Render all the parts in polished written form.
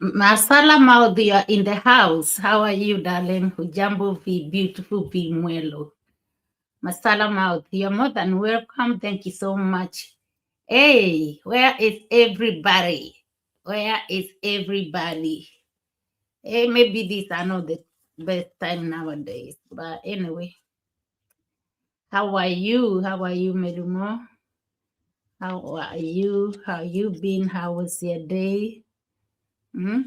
Masala Mouth, you are in the house. How are you, darling? Hujambo vi beautiful vi muelo. Masala Mouth, you're more than welcome. Thank you so much. Hey, where is everybody? Where is everybody? Hey, maybe these are not the best time nowadays. But anyway, how are you? How are you, Melumo? How are you? How you been? How was your day? Hmm?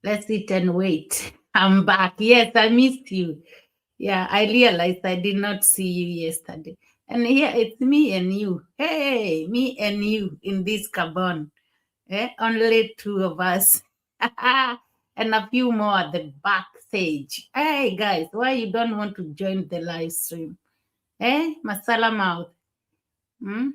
Let's sit and wait. I'm back. Yes, I missed you. Yeah, I realized I did not see you yesterday. And here it's me and you. Hey, me and you in this cabin. Only two of us. And a few more at the backstage. Hey, guys, why you don't want to join the live stream? Masala Mouth. Hmm?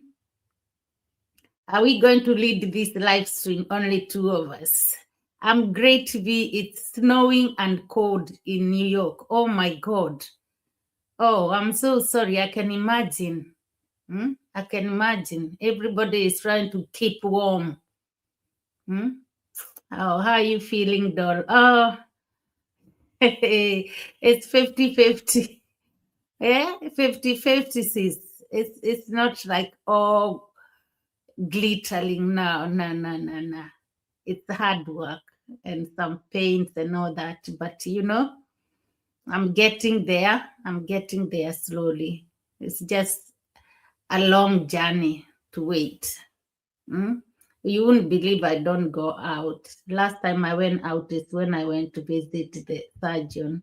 Are we going to lead this live stream? Only two of us. I'm great to be. It's snowing and cold in New York. Oh my God. Oh, I'm so sorry. I can imagine. I can imagine. Everybody is trying to keep warm. Hmm? Oh, how are you feeling, doll? Oh, it's 50-50. Yeah, 50-50, sis. It's not like all glittering. No, no, no, no, no. It's hard work and some pains and all that. But I'm getting there. I'm getting there slowly. It's just a long journey to wait. Mm? You wouldn't believe I don't go out. Last time I went out is when I went to visit the surgeon,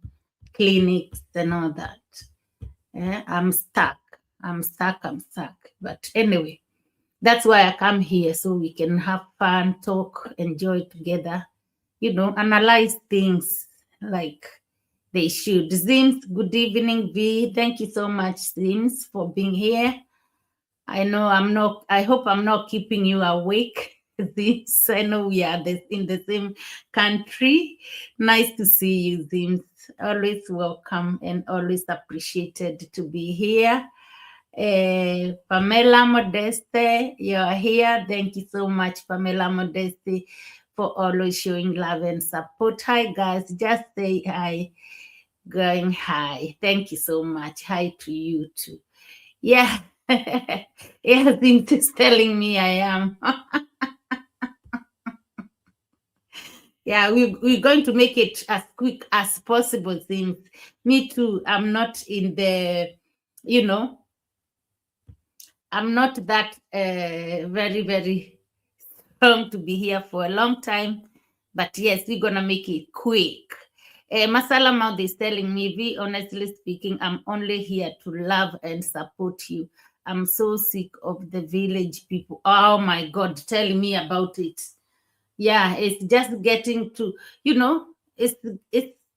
clinics, and all that. I'm stuck. I'm stuck. I'm stuck. But anyway, that's why I come here so we can have fun, talk, enjoy together, analyze things like they should. Zims, good evening, V. Thank you so much, Zims, for being here. I hope I'm not keeping you awake. Zims, I know we are in the same country. Nice to see you, Zims. Always welcome and always appreciated to be here. Pamela Modeste, you're here. Thank you so much, Pamela Modeste, for always showing love and support. Hi, guys. Just say hi. Going hi. Thank you so much. Hi to you too. Yeah. Yeah, Zint is telling me I am. Yeah, we're going to make it as quick as possible, Zint. Me too. I'm not in the, you know, I'm not that very, very strong to be here for a long time. But yes, we're going to make it quick. Masala Mouth is telling me, V, honestly speaking, I'm only here to love and support you. I'm so sick of the village people. Oh my God, tell me about it. Yeah, it's just getting to, it's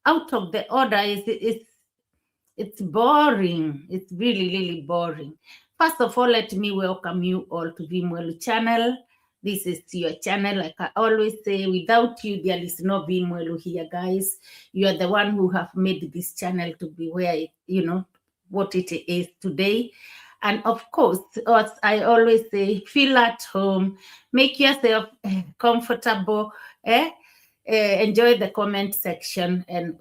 out of the order. It's boring. It's really, really boring. First of all, let me welcome you all to Vimwelu channel. This is your channel. Like I always say, without you, there is no Vimwelu here, guys. You are the one who have made this channel to be where what it is today. And of course, as I always say, feel at home, make yourself comfortable, enjoy the comment section, and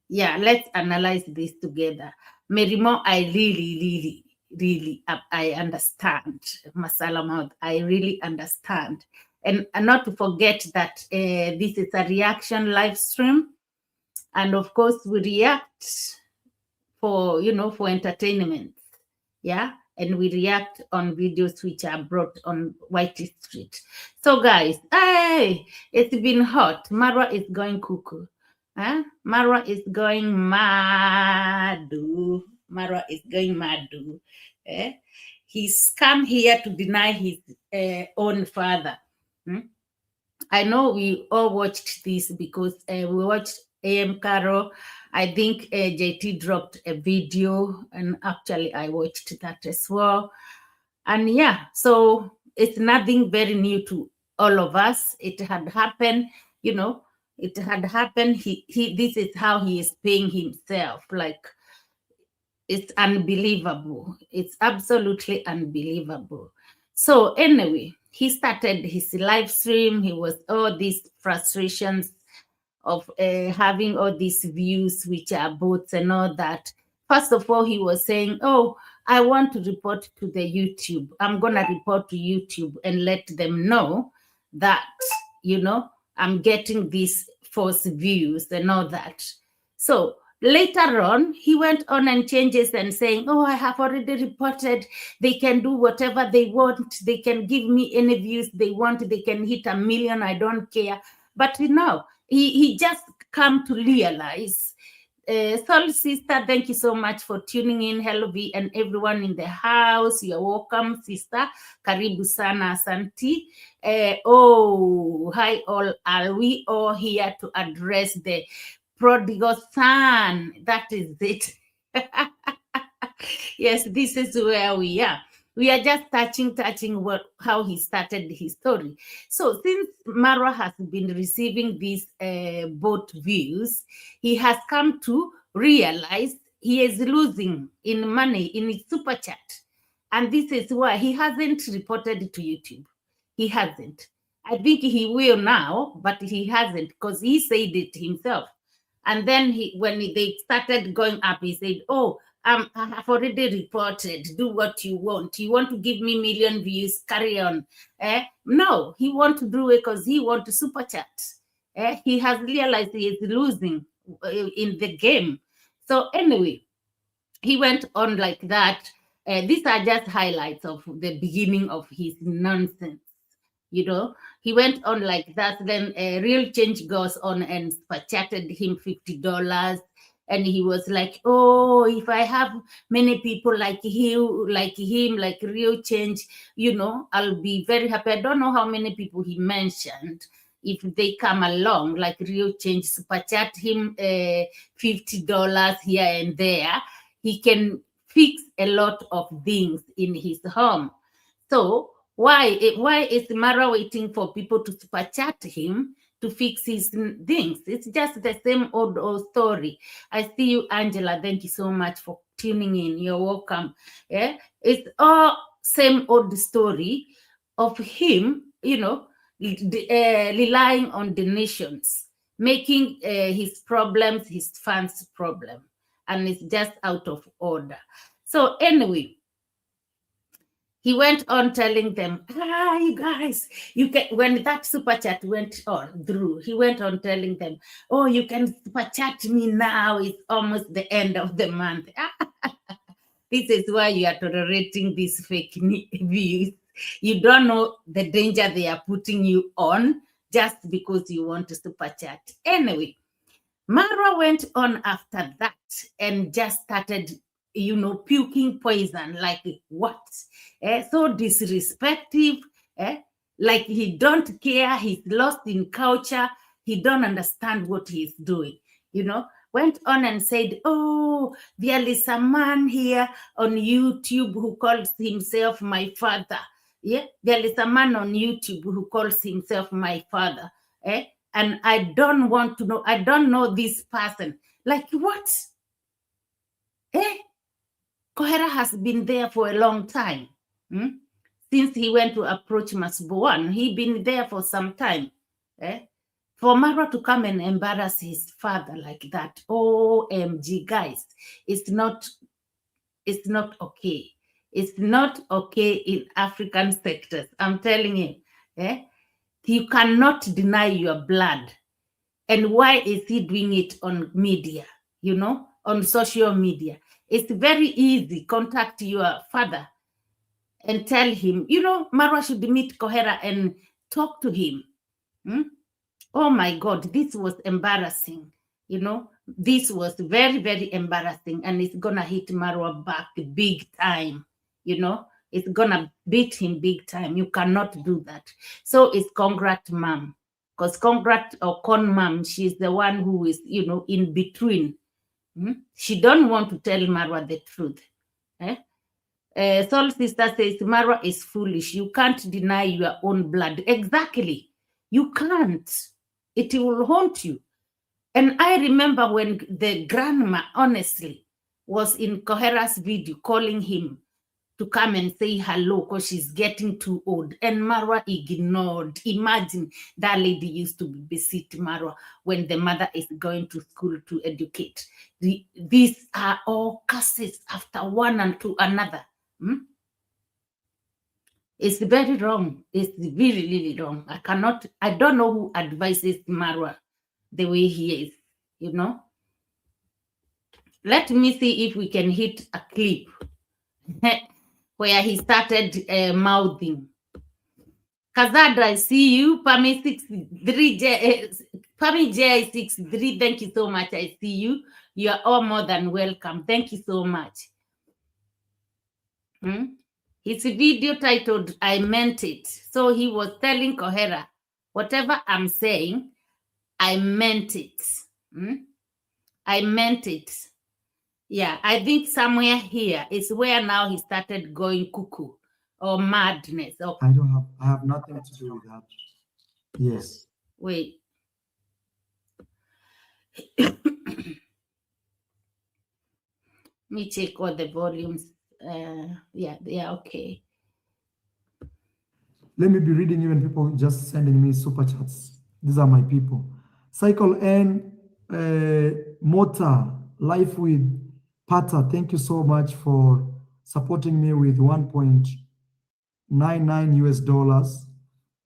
yeah, let's analyze this together. Merimo, I really, really, really, I understand. Masala Mouth, I really understand. And not to forget that this is a reaction live stream. And of course, we react for entertainment. Yeah. And we react on videos which are brought on White Street. So, guys, hey, it's been hot. Marwa is going cuckoo. Marwa is going madu. Marwa is going madu. He's come here to deny his own father. I know we all watched this because we watched AM Caro. I think JT dropped a video, and actually I watched that as well. And yeah, so it's nothing very new to all of us. It had happened, it had happened. He this is how he is paying himself. Like, it's unbelievable. It's absolutely unbelievable. So anyway, he started his live stream. He was all these frustrations of having all these views, which are bots and all that. First of all, he was saying, oh, I want to report to the YouTube. I'm going to report to YouTube and let them know that, I'm getting these false views and all that. So later on, he went on and changes and saying, oh, I have already reported. They can do whatever they want. They can give me any views they want. They can hit 1 million. I don't care. But he just come to realize. Sol sister, thank you so much for tuning in. Hello V and everyone in the house. You're welcome, sister. Karibu sana, asanti. Hi all. Are we all here to address the prodigal son? That is it. Yes, this is where we are. We are just touching how he started his story. So since Marwa has been receiving these bot views, he has come to realize he is losing in money in his super chat. And this is why he hasn't reported to YouTube. He hasn't. I think he will now, but he hasn't because he said it himself. And then when they started going up, he said, oh, I have already reported. Do what you want. You want to give me 1 million views? Carry on. No, he want to do it because he want to super chat. He has realized he is losing in the game. So anyway, he went on like that. These are just highlights of the beginning of his nonsense. He went on like that. Then Real Change goes on and chatted him $50. And he was like, oh, if I have many people like him, like Real Change, I'll be very happy. I don't know how many people he mentioned. If they come along, like Real Change, super chat him $50 here and there, he can fix a lot of things in his home. So why is Marwa waiting for people to super chat him to fix his things? It's just the same old story. I see you, Angela. Thank you so much for tuning in. You're welcome. Yeah, it's all same old story of him, relying on donations, making his problems his fans' problem, and it's just out of order. So anyway, he went on telling them, you guys, you can, when that super chat went on through, he went on telling them, oh, you can super chat me now. It's almost the end of the month. This is why you are tolerating these fake views. You don't know the danger they are putting you on just because you want to super chat. Anyway, Marwa went on after that and just started puking poison. Like what? So disrespectful. Like he don't care. He's lost in culture. He don't understand what he's doing. Went on and said, oh, there is a man here on YouTube who calls himself my father. Yeah, there is a man on YouTube who calls himself my father. And I don't want to know. I don't know this person. Like what? Cohera has been there for a long time. Since he went to approach Masbuan, he been there for some time. For Marwa to come and embarrass his father like that, OMG, guys, it's not okay. It's not okay in African sectors. I'm telling you. You cannot deny your blood. And why is he doing it on media, on social media? It's very easy. Contact your father and tell him, Marwa should meet Cohera and talk to him. Oh my God, this was embarrassing. This was very, very embarrassing. And it's going to hit Marwa back big time. It's going to beat him big time. You cannot do that. So it's congrats, mom. Because congrats or con mom, she's the one who is, in between. She don't want to tell Marwa the truth. Soul sister says, Marwa is foolish. You can't deny your own blood. Exactly. You can't. It will haunt you. And I remember when the grandma, honestly, was in Cohera's video calling him to come and say hello because she's getting too old. And Marwa ignored. Imagine that lady used to babysit Marwa when the mother is going to school to educate. These are all curses after one and to another. It's very wrong. It's really, really wrong. I don't know who advises Marwa the way he is, you know. Let me see if we can hit a clip where he started mouthing. Kazada, I see you. Pami 63, Pami J63, thank you so much. I see you. You are all more than welcome. Thank you so much. His video titled, I Meant It. So he was telling Cohera, whatever I'm saying, I meant it. I meant it. Yeah, I think somewhere here is where now he started going cuckoo or madness. Or I have nothing to do with that. Yes. Wait. Let me check all the volumes. Yeah, okay. Let me be reading even people just sending me super chats. These are my people. Cycle N, Mota, Life with Pata. Thank you so much for supporting me with 1.99 US dollars.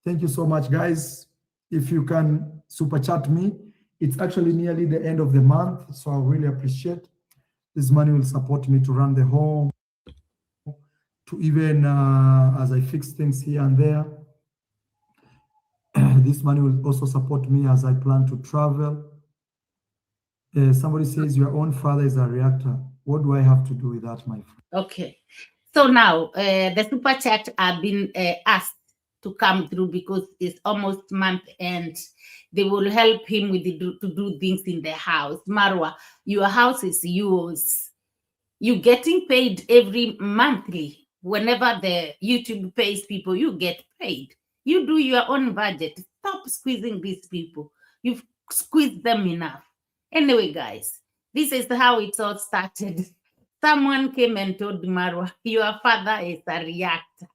Thank you so much, guys. If you can super chat me, it's actually nearly the end of the month, so I really appreciate this money will support me to run the home, to even as I fix things here and there. This money will also support me as I plan to travel. Somebody says your own father is a reactor. What do I have to do with that, my friend? Okay. So now the super chat have been asked to come through because it's almost month end. They will help him with to do things in the house. Marwa, your house is yours. You getting paid every monthly. Whenever the YouTube pays people, you get paid. You do your own budget. Stop squeezing these people. You've squeezed them enough. Anyway, guys, this is how it all started. Someone came and told Marwa, your father is a reactor.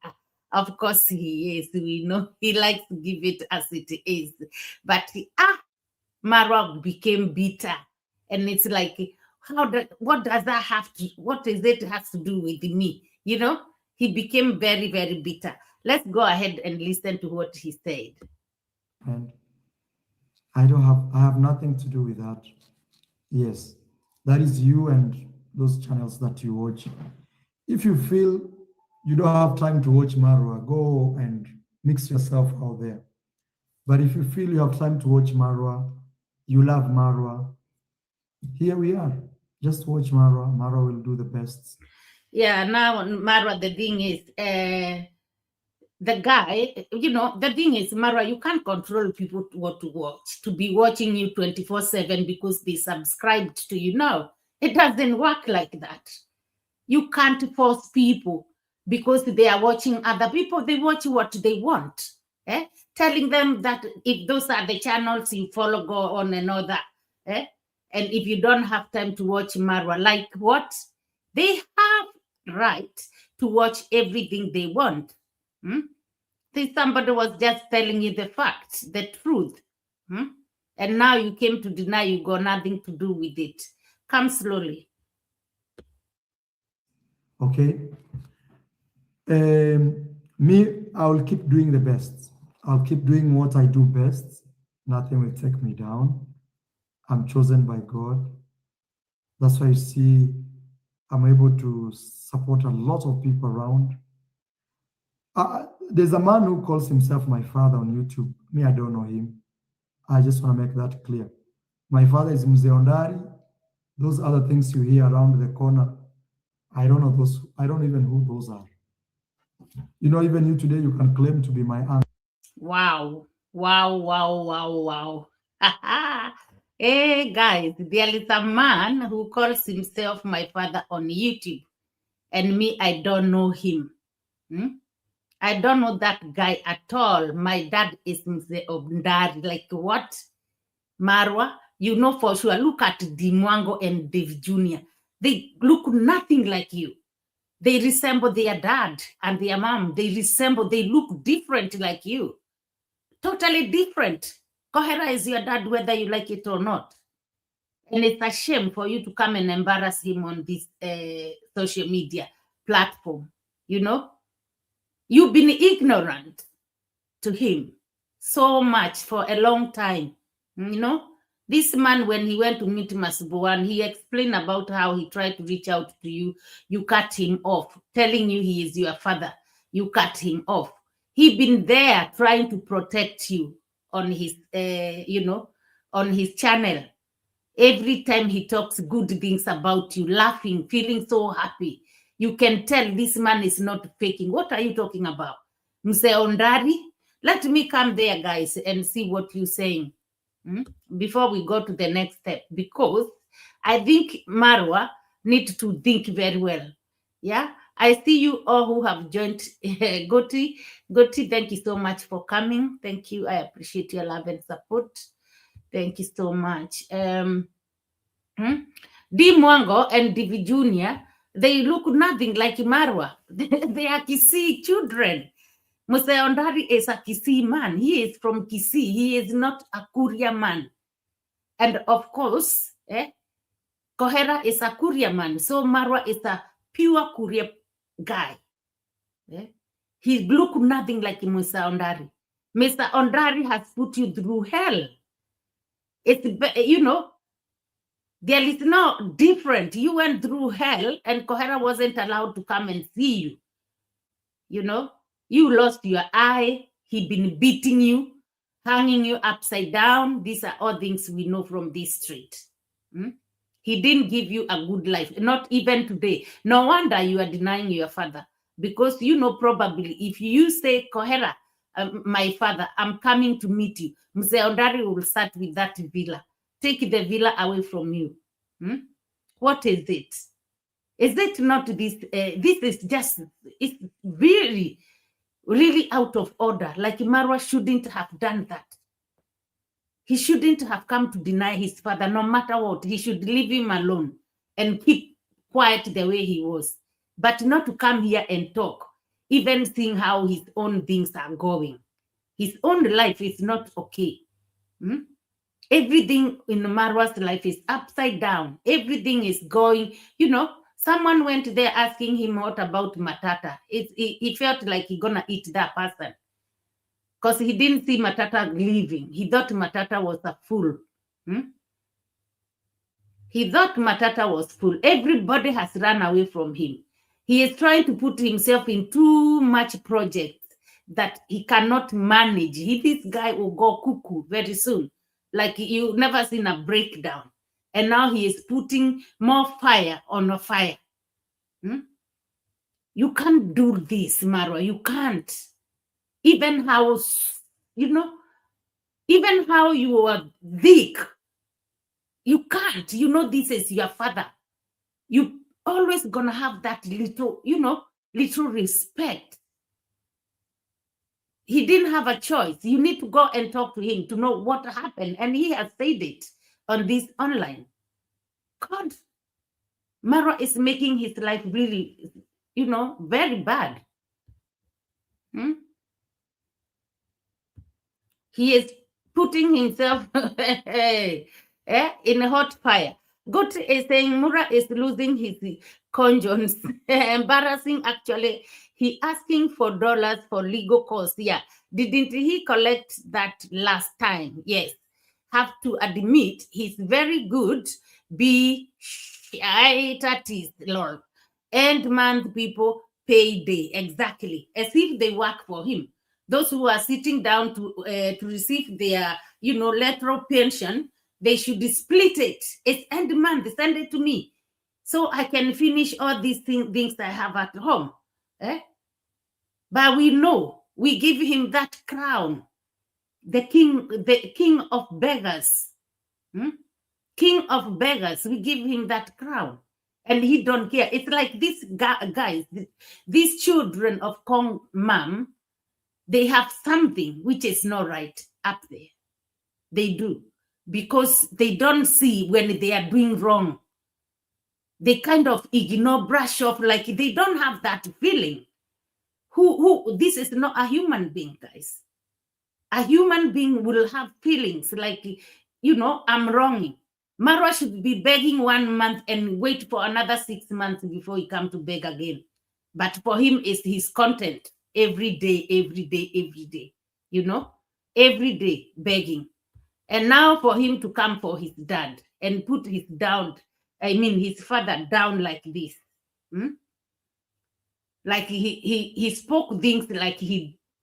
Of course he is. We know he likes to give it as it is. But Marwa became bitter. And it's like, what does that have to, what is it has to do with me? You know, he became very, very bitter. Let's go ahead and listen to what he said. And I have nothing to do with that. Yes, that is you and those channels that you watch. If you feel you don't have time to watch Marwa, go and mix yourself out there. But if you feel you have time to watch Marwa, you love Marwa, here we are. Just watch Marwa. Marwa will do the best. Yeah, now Marwa, the thing is, the guy, you know, the thing is, Marwa, you can't control people what to watch, to be watching you 24/7 because they subscribed to you. No, it doesn't work like that. You can't force people because they are watching other people. They watch what they want. Telling them that if those are the channels you follow, go on and all that. And if you don't have time to watch Marwa, like what? They have right to watch everything they want. See, somebody was just telling you the facts, the truth. And now you came to deny you got nothing to do with it. Come slowly. Okay. Me, I will keep doing the best. I'll keep doing what I do best. Nothing will take me down. I'm chosen by God. That's why you see I'm able to support a lot of people around. There's a man who calls himself my father on YouTube. Me, I don't know him. I just want to make that clear. My father is Mzee Ondari. Those other things you hear around the corner, I don't know those. I don't even know who those are. You know, even you today, you can claim to be my aunt. Wow. Hey, guys, there is a man who calls himself my father on YouTube. And me, I don't know him. I don't know that guy at all. My dad is Mzee Ondari. Like what? Marwa, you know for sure. Look at Dimango and Dave Jr. They look nothing like you. They resemble their dad and their mom. They look different like you. Totally different. Kohera is your dad, whether you like it or not. And it's a shame for you to come and embarrass him on this social media platform. You know, you've been ignorant to him so much for a long time. You know, this man, when he went to meet Masbuan, he explained about how he tried to reach out to you. You cut him off, telling you he is your father. You cut him off. He been there trying to protect you on his, on his channel. Every time he talks good things about you, laughing, feeling so happy. You can tell this man is not faking. What are you talking about? Mse Ondari? Let me come there, guys, and see what you're saying before we go to the next step. Because I think Marwa need to think very well. Yeah, I see you all who have joined. Goti, thank you so much for coming. Thank you. I appreciate your love and support. Thank you so much. Dimango and Divi Junior, they look nothing like Marwa. They are Kisii children. Muse Ondari is a Kisii man. He is from Kisii. He is not a Kuria man. And of course, Cohera is a Kuria man. So Marwa is a pure Kuria guy. He look nothing like Mr. Ondari. Mr. Ondari has put you through hell. It's, there is no different. You went through hell and Cohera wasn't allowed to come and see you. You know, you lost your eye. He been beating you, hanging you upside down. These are all things we know from this street. He didn't give you a good life, not even today. No wonder you are denying your father. Because probably if you say, Cohera, my father, I'm coming to meet you, Mzee Ondari will start with that villa. Take the villa away from you. What is it? Is it not this? This is just, it's really, really out of order. Like Marwa shouldn't have done that. He shouldn't have come to deny his father, no matter what. He should leave him alone and keep quiet the way he was. But not to come here and talk, even seeing how his own things are going. His own life is not okay. Everything in Marwa's life is upside down. Everything is going, someone went there asking him what about Matata. He felt like he's gonna eat that person. Because he didn't see Matata leaving. He thought Matata was a fool. He thought Matata was fool. Everybody has run away from him. He is trying to put himself in too much projects that he cannot manage. This guy will go cuckoo very soon. Like you never seen a breakdown. And now he is putting more fire on a fire. You can't do this, Marwa. You can't. Even how, even how you are weak, you can't. This is your father. You always gonna have that little, little respect. He didn't have a choice. You need to go and talk to him to know what happened. And he has said it on this online. God, Marwa is making his life really, very bad. He is putting himself in a hot fire. Gut is saying Mura is losing his conscience. Embarrassing, actually. He asking for dollars for legal costs. Yeah. Didn't he collect that last time? Yes. Have to admit, he's very good. Be artist, Lord. End month people payday. Exactly. As if they work for him. Those who are sitting down to receive their, electoral pension, they should split it. It's end month. Send it to me, so I can finish all these things I have at home. But we know we give him that crown, the king of beggars, king of beggars. We give him that crown, and he don't care. It's like these guys, these children of Kong Mom. They have something which is not right up there. They do. Because they don't see when they are doing wrong. they kind of ignore, brush off, like they don't have that feeling. This is not a human being, guys. A human being will have feelings like, I'm wrong. Marwa should be begging 1 month and wait for another 6 months before he come to beg again. But for him, it's his content every day, every day, every day, every day begging. And now for him to come for his dad and put his his father down like this. Like he spoke things like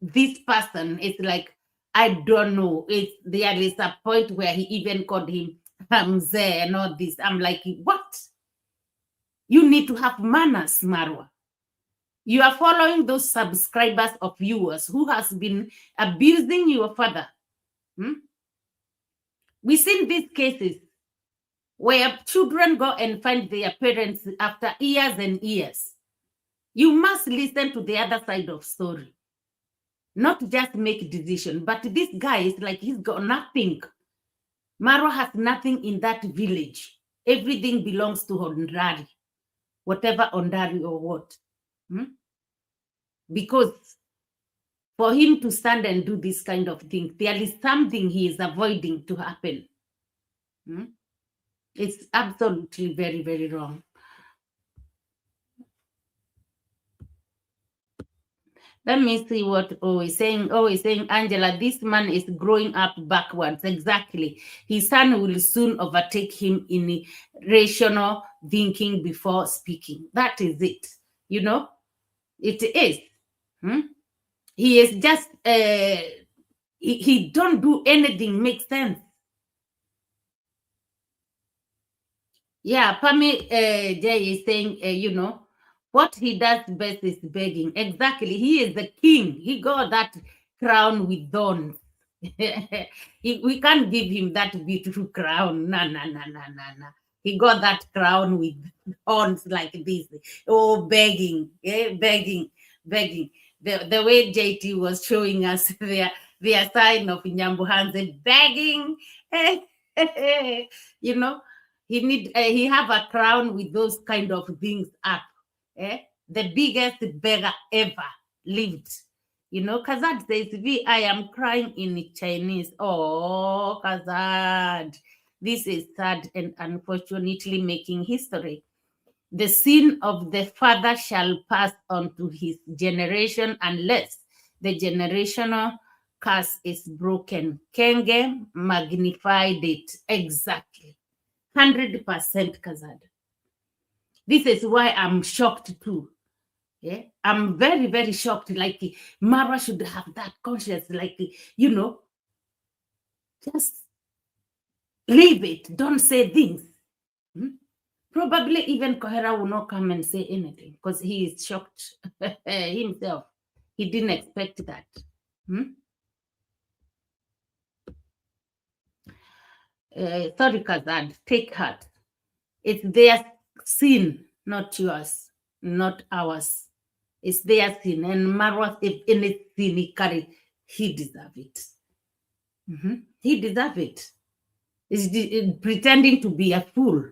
this person is like, I don't know. There is a point where he even called him Hamze and all this. I'm like, what? You need to have manners, Marwa. You are following those subscribers of viewers who has been abusing your father. We've seen these cases where children go and find their parents after years and years. You must listen to the other side of story. Not just make decision, but this guy is like, he's got nothing. Marwa has nothing in that village. Everything belongs to Ondari, whatever Ondari or what. Because for him to stand and do this kind of thing, there is something he is avoiding to happen. It's absolutely very, very wrong. Let me see what O is saying. O is saying, Angela, this man is growing up backwards. Exactly. His son will soon overtake him in rational thinking before speaking. That is it. It is. He is just, he don't do anything make sense. Yeah, Pami Jay is saying, what he does best is begging. Exactly. He is the king. He got that crown with thorns. We can't give him that beautiful crown. No. He got that crown with horns like this. Oh, begging. Begging. The way JT was showing us their sign of Nyambuhanze begging. He have a crown with those kind of things up. The biggest beggar ever lived. Kazad says, I am crying in Chinese. Oh, Kazad. This is sad and unfortunately making history. The sin of the father shall pass on to his generation unless the generational curse is broken. Kenge magnified it. Exactly. 100% Kazad. This is why I'm shocked too. Yeah, I'm very, very shocked. Like, Marwa should have that conscience. Like, just leave it. Don't say things. Probably even Cohera will not come and say anything because he is shocked himself. He didn't expect that. Sorry, Kazad. Take heart. It's their sin, not yours, not ours. It's their sin. And Marwa, if any sin he carried, he deserves it. He deserves it. He's pretending to be a fool.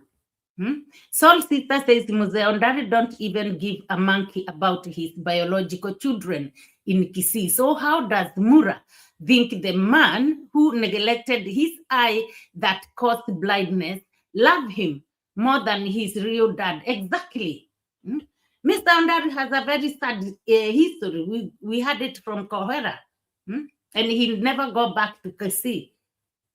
Saul sister says, Muse Ondari don't even give a monkey about his biological children in Kisii. So how does Mura think the man who neglected his eye that caused blindness love him more than his real dad? Exactly. Mr. Ondari has a very sad history. We had it from Cohera. And he never got back to Kisii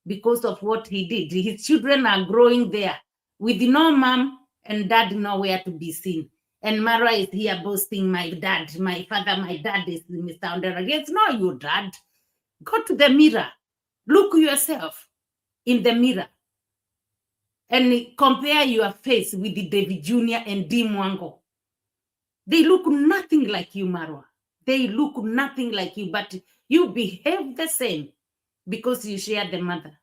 because of what he did. His children are growing there with no mom and dad nowhere to be seen. And Marwa is here boasting, my dad, my father, my dad is Mr. Ondari. It's not your dad. Go to the mirror. Look yourself in the mirror. And compare your face with the David Jr. and Dimango. They look nothing like you, Marwa. They look nothing like you, but you behave the same because you share the mother.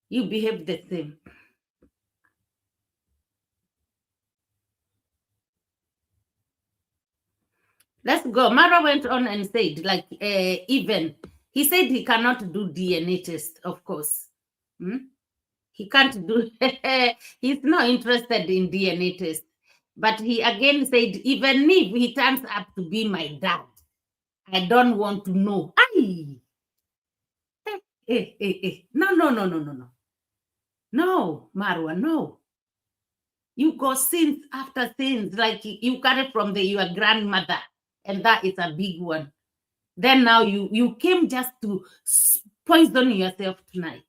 You behave the same. Let's go. Marwa went on and said, like, even, he said he cannot do DNA test, of course. He can't do. He's not interested in DNA test. But he again said, even if he turns up to be my dad, I don't want to know. Ay! No, no, no, no, no, no. No, Marwa, no. You go sins after sins, like you carry from your grandmother, and that is a big one. Then now you came just to poison yourself tonight.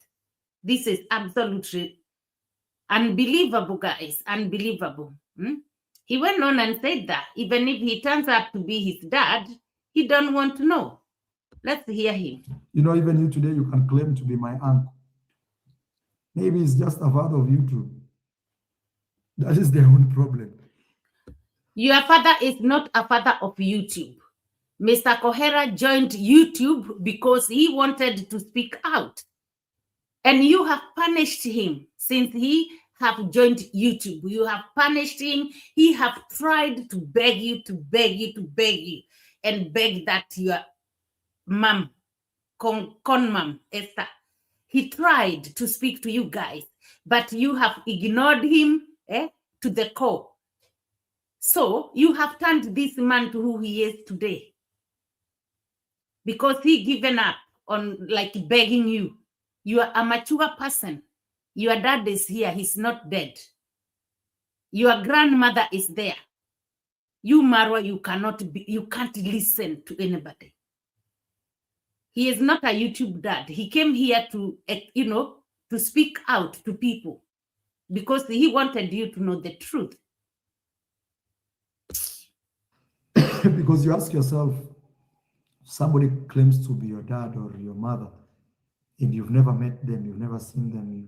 This is absolutely unbelievable, guys. Unbelievable. He went on and said that even if he turns up to be his dad, he don't want to know. Let's hear him. You know, even you today, you can claim to be my uncle. Maybe it's just a father of YouTube. That is their own problem. Your father is not a father of YouTube. Mr. Cohera joined YouTube because he wanted to speak out. And you have punished him since he have joined YouTube. You have punished him. He have tried to beg you, and beg that your mom, con mom, Esther. He tried to speak to you guys, but you have ignored him to the core. So you have turned this man to who he is today. Because he given up on like begging you. You are a mature person. Your dad is here. He's not dead. Your grandmother is there. You, Marwa, you can't listen to anybody. He is not a YouTube dad. He came here to, to speak out to people because he wanted you to know the truth. Because you ask yourself, somebody claims to be your dad or your mother, and you've never met them, you've never seen them.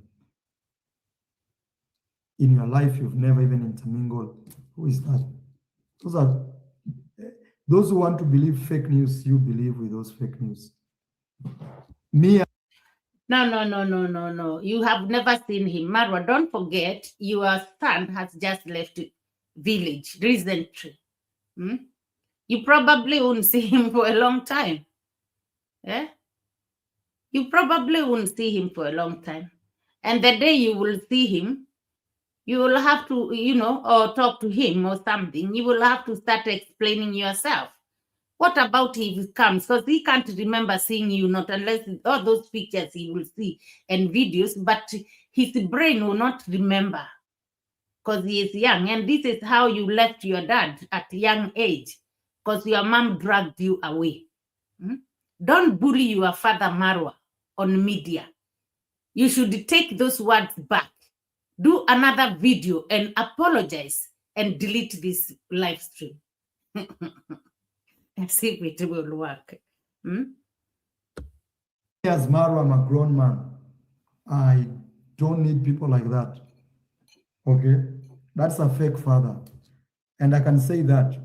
In your life, you've never even intermingled. Who is that? Those who want to believe fake news, you believe with those fake news. Me. No. You have never seen him. Marwa, don't forget, your son has just left village recently. You probably won't see him for a long time. Yeah? You probably won't see him for a long time. And the day you will see him, you will have to, or talk to him or something. You will have to start explaining yourself. What about if he comes? Because he can't remember seeing you, not unless all those pictures he will see and videos, but his brain will not remember because he is young. And this is how you left your dad at a young age because your mom dragged you away. Don't bully your father, Marwa, on media. You should take those words back. Do another video and apologize and delete this live stream. And see if it will work. As Marwa, I'm a grown man. I don't need people like that. Okay? That's a fake father. And I can say that.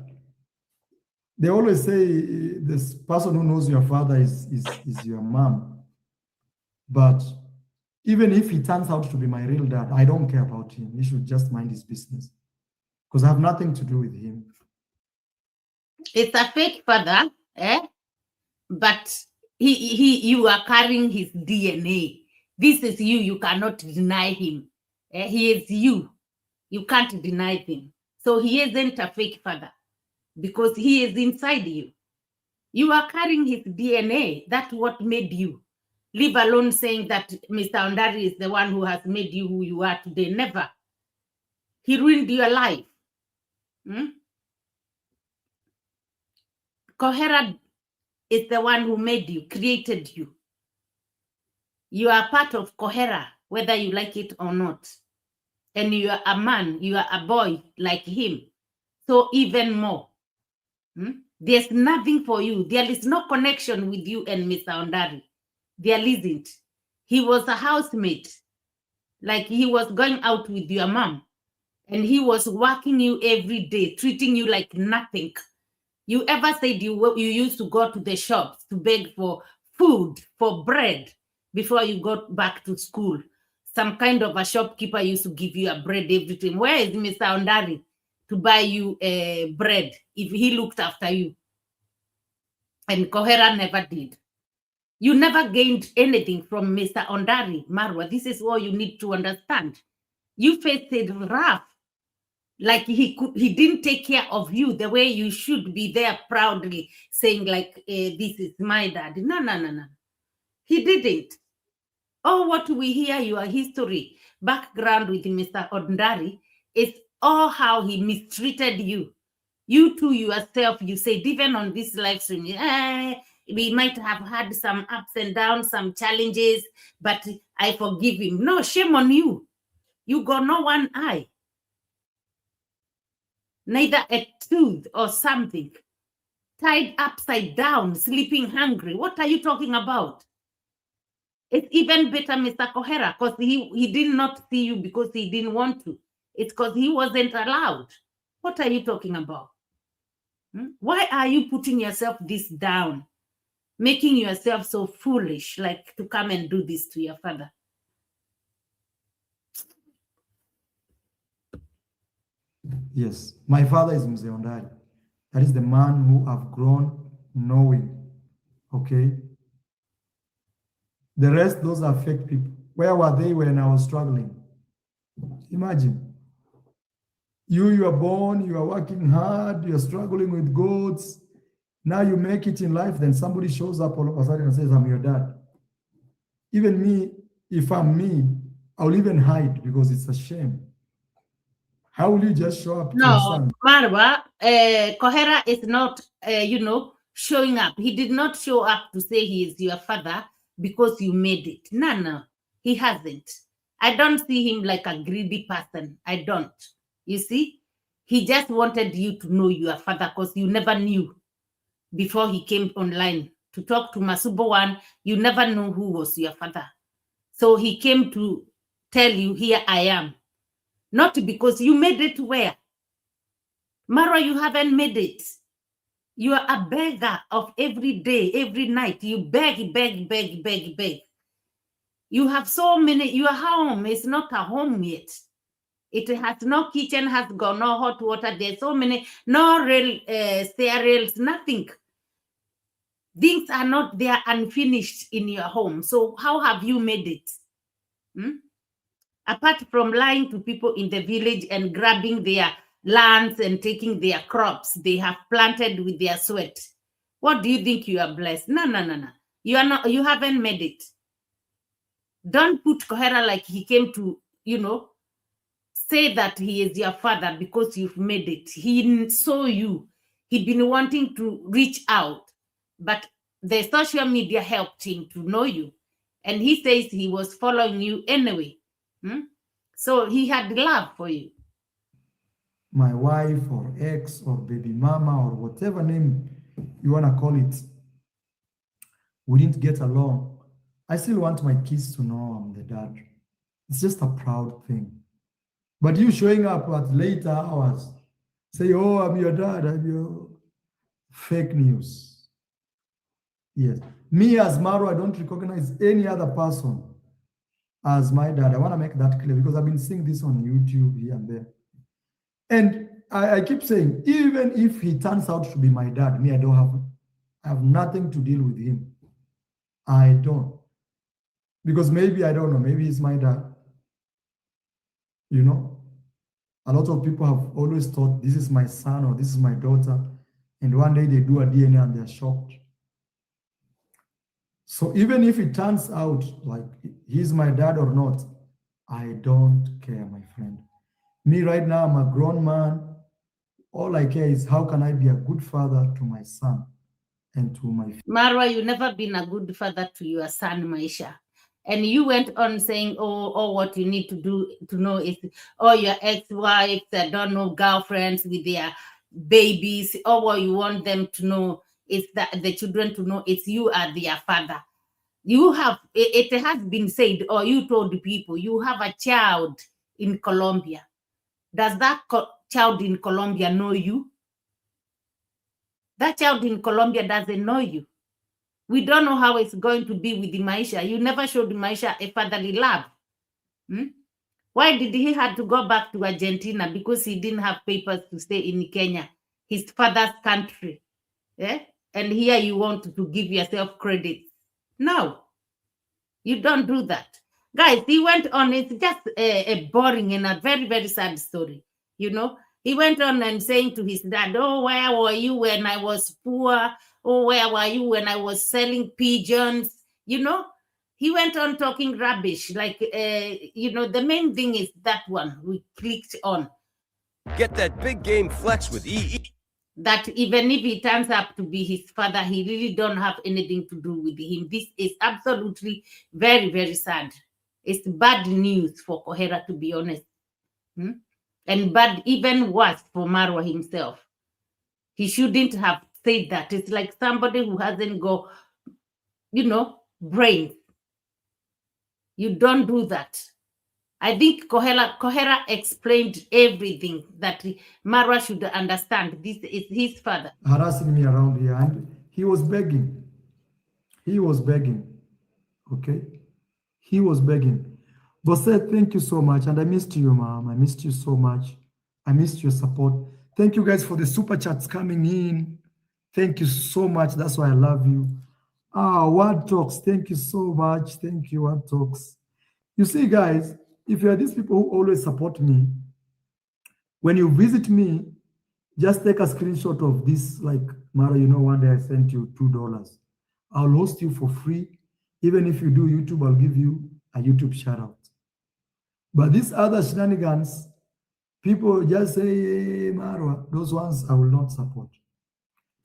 They always say this person who knows your father is your mom. But even if he turns out to be my real dad, I don't care about him. He should just mind his business. Because I have nothing to do with him. It's a fake father, but you are carrying his DNA. This is you. You cannot deny him. He is you. You can't deny him. So he isn't a fake father because he is inside you. You are carrying his DNA. That's what made you. Leave alone saying that Mr. Ondari is the one who has made you who you are today. Never. He ruined your life. Kohera is the one who made you, created you. You are part of Cohera, whether you like it or not. And you are a man, you are a boy like him. So even more. There's nothing for you. There is no connection with you and Mr. Ondari. There isn't. He was a housemate. Like he was going out with your mom. And he was working you every day, treating you like nothing. You ever said you used to go to the shops to beg for food, for bread, before you got back to school? Some kind of a shopkeeper used to give you a bread every time. Where is Mr. Ondari to buy you bread if he looked after you? And Cohera never did. You never gained anything from Mr. Ondari, Marwa. This is what you need to understand. You faced it rough. Like he didn't take care of you the way you should be there proudly saying like, this is my dad. No, no, no, no. He didn't. Oh, what we hear your history background with Mr. Ondari is all how he mistreated you. You too yourself, you said, even on this live stream, we might have had some ups and downs, some challenges, but I forgive him. No, shame on you. You got no one eye, neither a tooth or something, tied upside down, sleeping hungry. What are you talking about? It's even better, Mr. Cohera, because he did not see you because he didn't want to. It's because he wasn't allowed. What are you talking about? Why are you putting yourself this down, making yourself so foolish, like to come and do this to your father? Yes, my father is Mzee Ondari. That is the man who I've grown knowing. Okay? The rest, those are fake people. Where were they when I was struggling? Imagine. You are born, you are working hard, you are struggling with goats. Now you make it in life, then somebody shows up all of a sudden and says, I'm your dad. Even me, if I'm me, I'll even hide because it's a shame. How will you just show up to your son? Marwa, Kohera is not, showing up. He did not show up to say he is your father because you made it. No, he hasn't. I don't see him like a greedy person. I don't. You see, he just wanted you to know your father because you never knew before he came online to talk to Masubo One. You never knew who was your father. So he came to tell you, here I am. Not because you made it where? Marwa, you haven't made it. You are a beggar of every day, every night. You beg. You have so many, your home is not a home yet. It has no kitchen, has got no hot water. There's so many, no rail, stair rails, nothing. Things are not there unfinished in your home. So how have you made it? Apart from lying to people in the village and grabbing their lands and taking their crops they have planted with their sweat. What do you think you are blessed? No. You are not, you haven't made it. Don't put Cohera like he came to, say that he is your father because you've made it. He saw you. He'd been wanting to reach out, but the social media helped him to know you. And he says he was following you anyway. So he had love for you. My wife or ex or baby mama or whatever name you want to call it, we didn't get along. I still want my kids to know I'm the dad. It's just a proud thing. But you showing up at later hours, say, oh, I'm your dad, I'm your fake news. Yes. Me as Marwa, I don't recognize any other person as my dad. I want to make that clear because I've been seeing this on YouTube here and there. And I keep saying, even if he turns out to be my dad, me, I have nothing to deal with him. I don't. Because maybe, I don't know, maybe he's my dad. A lot of people have always thought this is my son or this is my daughter. And one day they do a DNA and they're shocked. So even if it turns out like he's my dad or not, I don't care, my friend. Me right now, I'm a grown man. All I care is how can I be a good father to my son and to my... Marwa, you never been a good father to your son, Maisha. And you went on saying, oh, what you need to do to know is, your ex-wives, don't know, girlfriends with their babies, what you want them to know is that the children to know it's you are their father. You have, it has been said, or you told the people, you have a child in Colombia. Does that child in Colombia know you? That child in Colombia doesn't know you. We don't know how it's going to be with the Maisha. You never showed Maisha a fatherly love. Why did he have to go back to Argentina? Because he didn't have papers to stay in Kenya, his father's country. Yeah? And here you want to give yourself credit. No, you don't do that. Guys, he went on, it's just a boring and a very, very sad story. You know, he went on and saying to his dad, "Oh, where were you when I was poor? Oh, where were you when I was selling pigeons?" You know, he went on talking rubbish. Like, the main thing is that one we clicked on. Get that big game flex with EE. That even if he turns up to be his father, he really don't have anything to do with him. This is absolutely very, very sad. It's bad news for Cohera, to be honest. Hmm? And bad, even worse for Marwa himself. He shouldn't have said that. It's like somebody who hasn't got, brains. You don't do that. I think Cohera explained everything that Marwa should understand. This is his father. Harassing me around here, and he was begging. He was begging. Okay? He was begging. But said, thank you so much. And I missed you, mom. I missed you so much. I missed your support. Thank you guys for the super chats coming in. Thank you so much. That's why I love you. Word Talks. Thank you so much. Thank you, Word Talks. You see, guys, if you are these people who always support me, when you visit me, just take a screenshot of this. Like, Mara, one day I sent you $2. I'll host you for free. Even if you do YouTube, I'll give you a YouTube shout out. But these other shenanigans, people just say, hey, Marwa, those ones I will not support.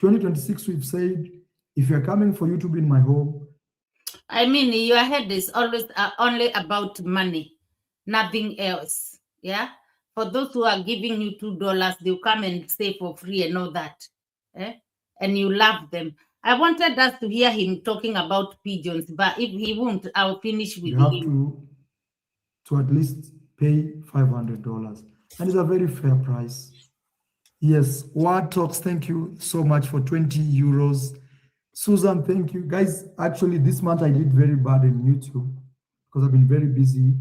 2026, we've said, if you're coming for YouTube in my home. I mean, your head is always only about money, nothing else. Yeah. For those who are giving you $2, they'll come and stay for free and all that. And you love them. I wanted us to hear him talking about pigeons, but if he won't, I'll finish with you have him. to at least pay $500. And it's a very fair price. Yes, Word Talks, thank you so much for 20 euros. Susan, thank you. Guys, actually, this month I did very bad in YouTube because I've been very busy.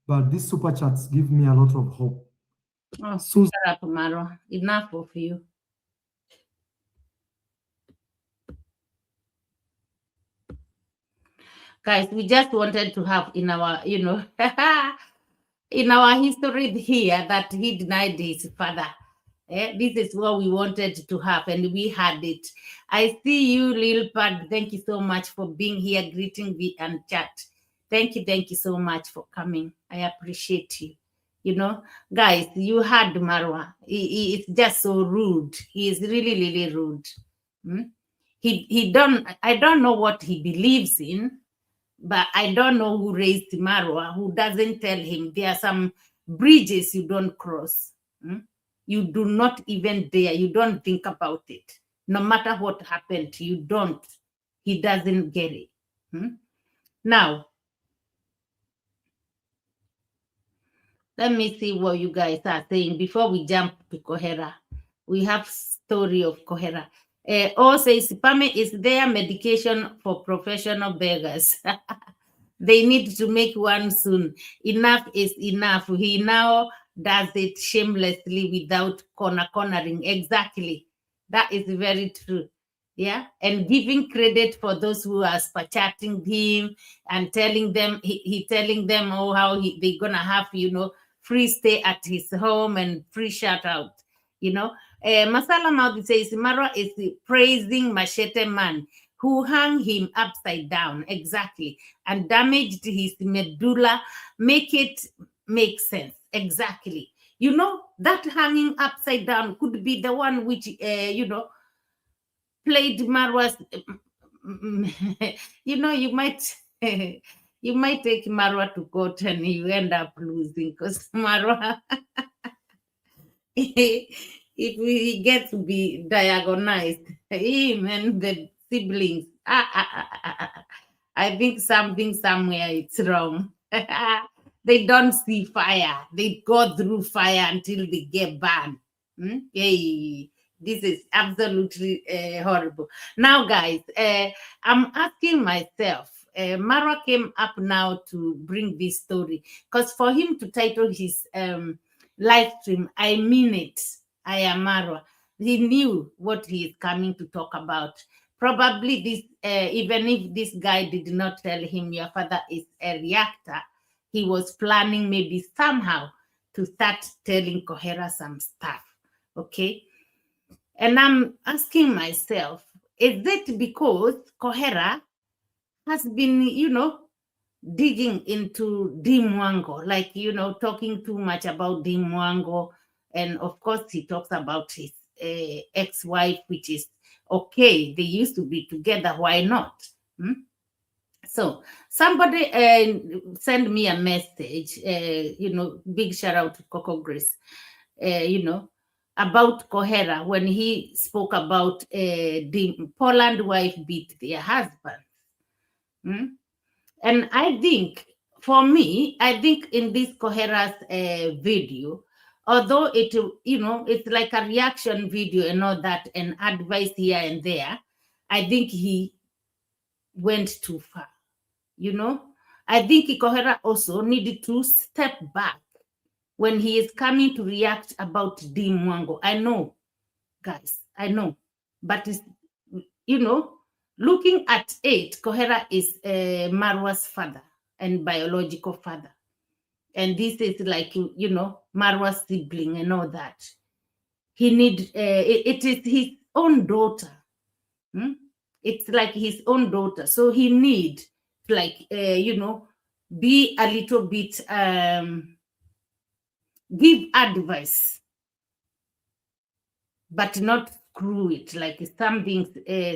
But these super chats give me a lot of hope. Oh, Susan, shut up, Marwa. Enough of you. Guys, we just wanted to have in our, in our history here that he denied his father. This is what we wanted to have, and we had it. I see you, Lil Pad. Thank you so much for being here, greeting me and chat. Thank you so much for coming. I appreciate you. Guys, you had Marwa. He is just so rude. He is really, really rude. I don't know what he believes in, but I don't know who raised Marwa, who doesn't tell him there are some bridges you don't cross. You do not even dare. You don't think about it. No matter what happened, you don't. He doesn't get it. Now, let me see what you guys are saying before we jump to Cohera. We have story of Cohera. Says, Pame is their medication for professional beggars. They need to make one soon. Enough is enough. He now does it shamelessly without cornering. Exactly. That is very true. Yeah. And giving credit for those who are chatting him and telling them, he telling them, how they're going to have, free stay at his home and free shout out. Masala Maudi says, Marwa is praising Machete Man, who hung him upside down, exactly, and damaged his medulla. Make it make sense, exactly. That hanging upside down could be the one which, played Marwa's, you might... you might take Marwa to court and you end up losing because Marwa, if we get to be diagonized, him and the siblings, I think something somewhere it's wrong. They don't see fire. They go through fire until they get burned. Hey, this is absolutely horrible. Now, guys, I'm asking myself, Marwa came up now to bring this story because for him to title his live stream, I mean it, I am Marwa. He knew what he is coming to talk about. Probably this, even if this guy did not tell him your father is a reactor, he was planning maybe somehow to start telling Cohera some stuff. Okay. And I'm asking myself, is it because Cohera has been, digging into Dimango, like, talking too much about Dimango. And of course, he talks about his ex-wife, which is okay. They used to be together. Why not? So somebody send me a message, big shout out to Coco Grace, about Cohera when he spoke about the Poland wife beat their husband. And I think, for me, I think in this Cohera's video, although it's like a reaction video and all that, and advice here and there, I think he went too far. I think Cohera also needed to step back when he is coming to react about Dimango. I know, guys, I know, but it's, looking at it, Cohera is Marwa's father and biological father. And this is like, Marwa's sibling and all that. It is his own daughter. It's like his own daughter. So he need to, like, be a little bit, give advice, but not screw it. Like some things,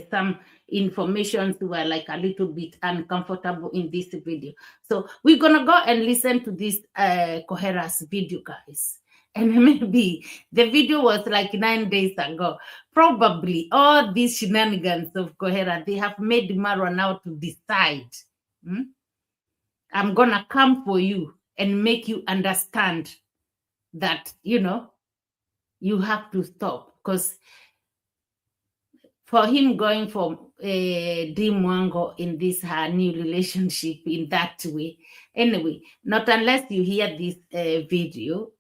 some informations were like a little bit uncomfortable in this video. So we're gonna go and listen to this Cohera's video, guys. And maybe the video was like 9 days ago. Probably all these shenanigans of Cohera, they have made Marwa now to decide. I'm gonna come for you and make you understand that, you have to stop. Because for him going for Dimango in this her new relationship in that way, anyway, not unless you hear this video,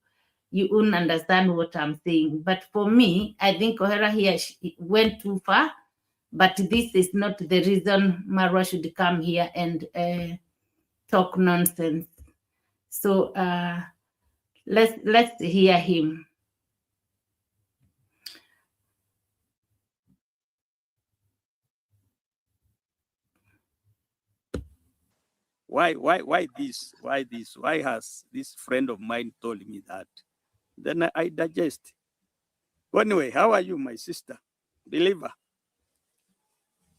you won't understand what I'm saying. But for me, I think Cohera here went too far. But this is not the reason Marwa should come here and talk nonsense. So let's hear him. Why this? Why has this friend of mine told me that? Then I digest. Anyway, how are you, my sister? Believer.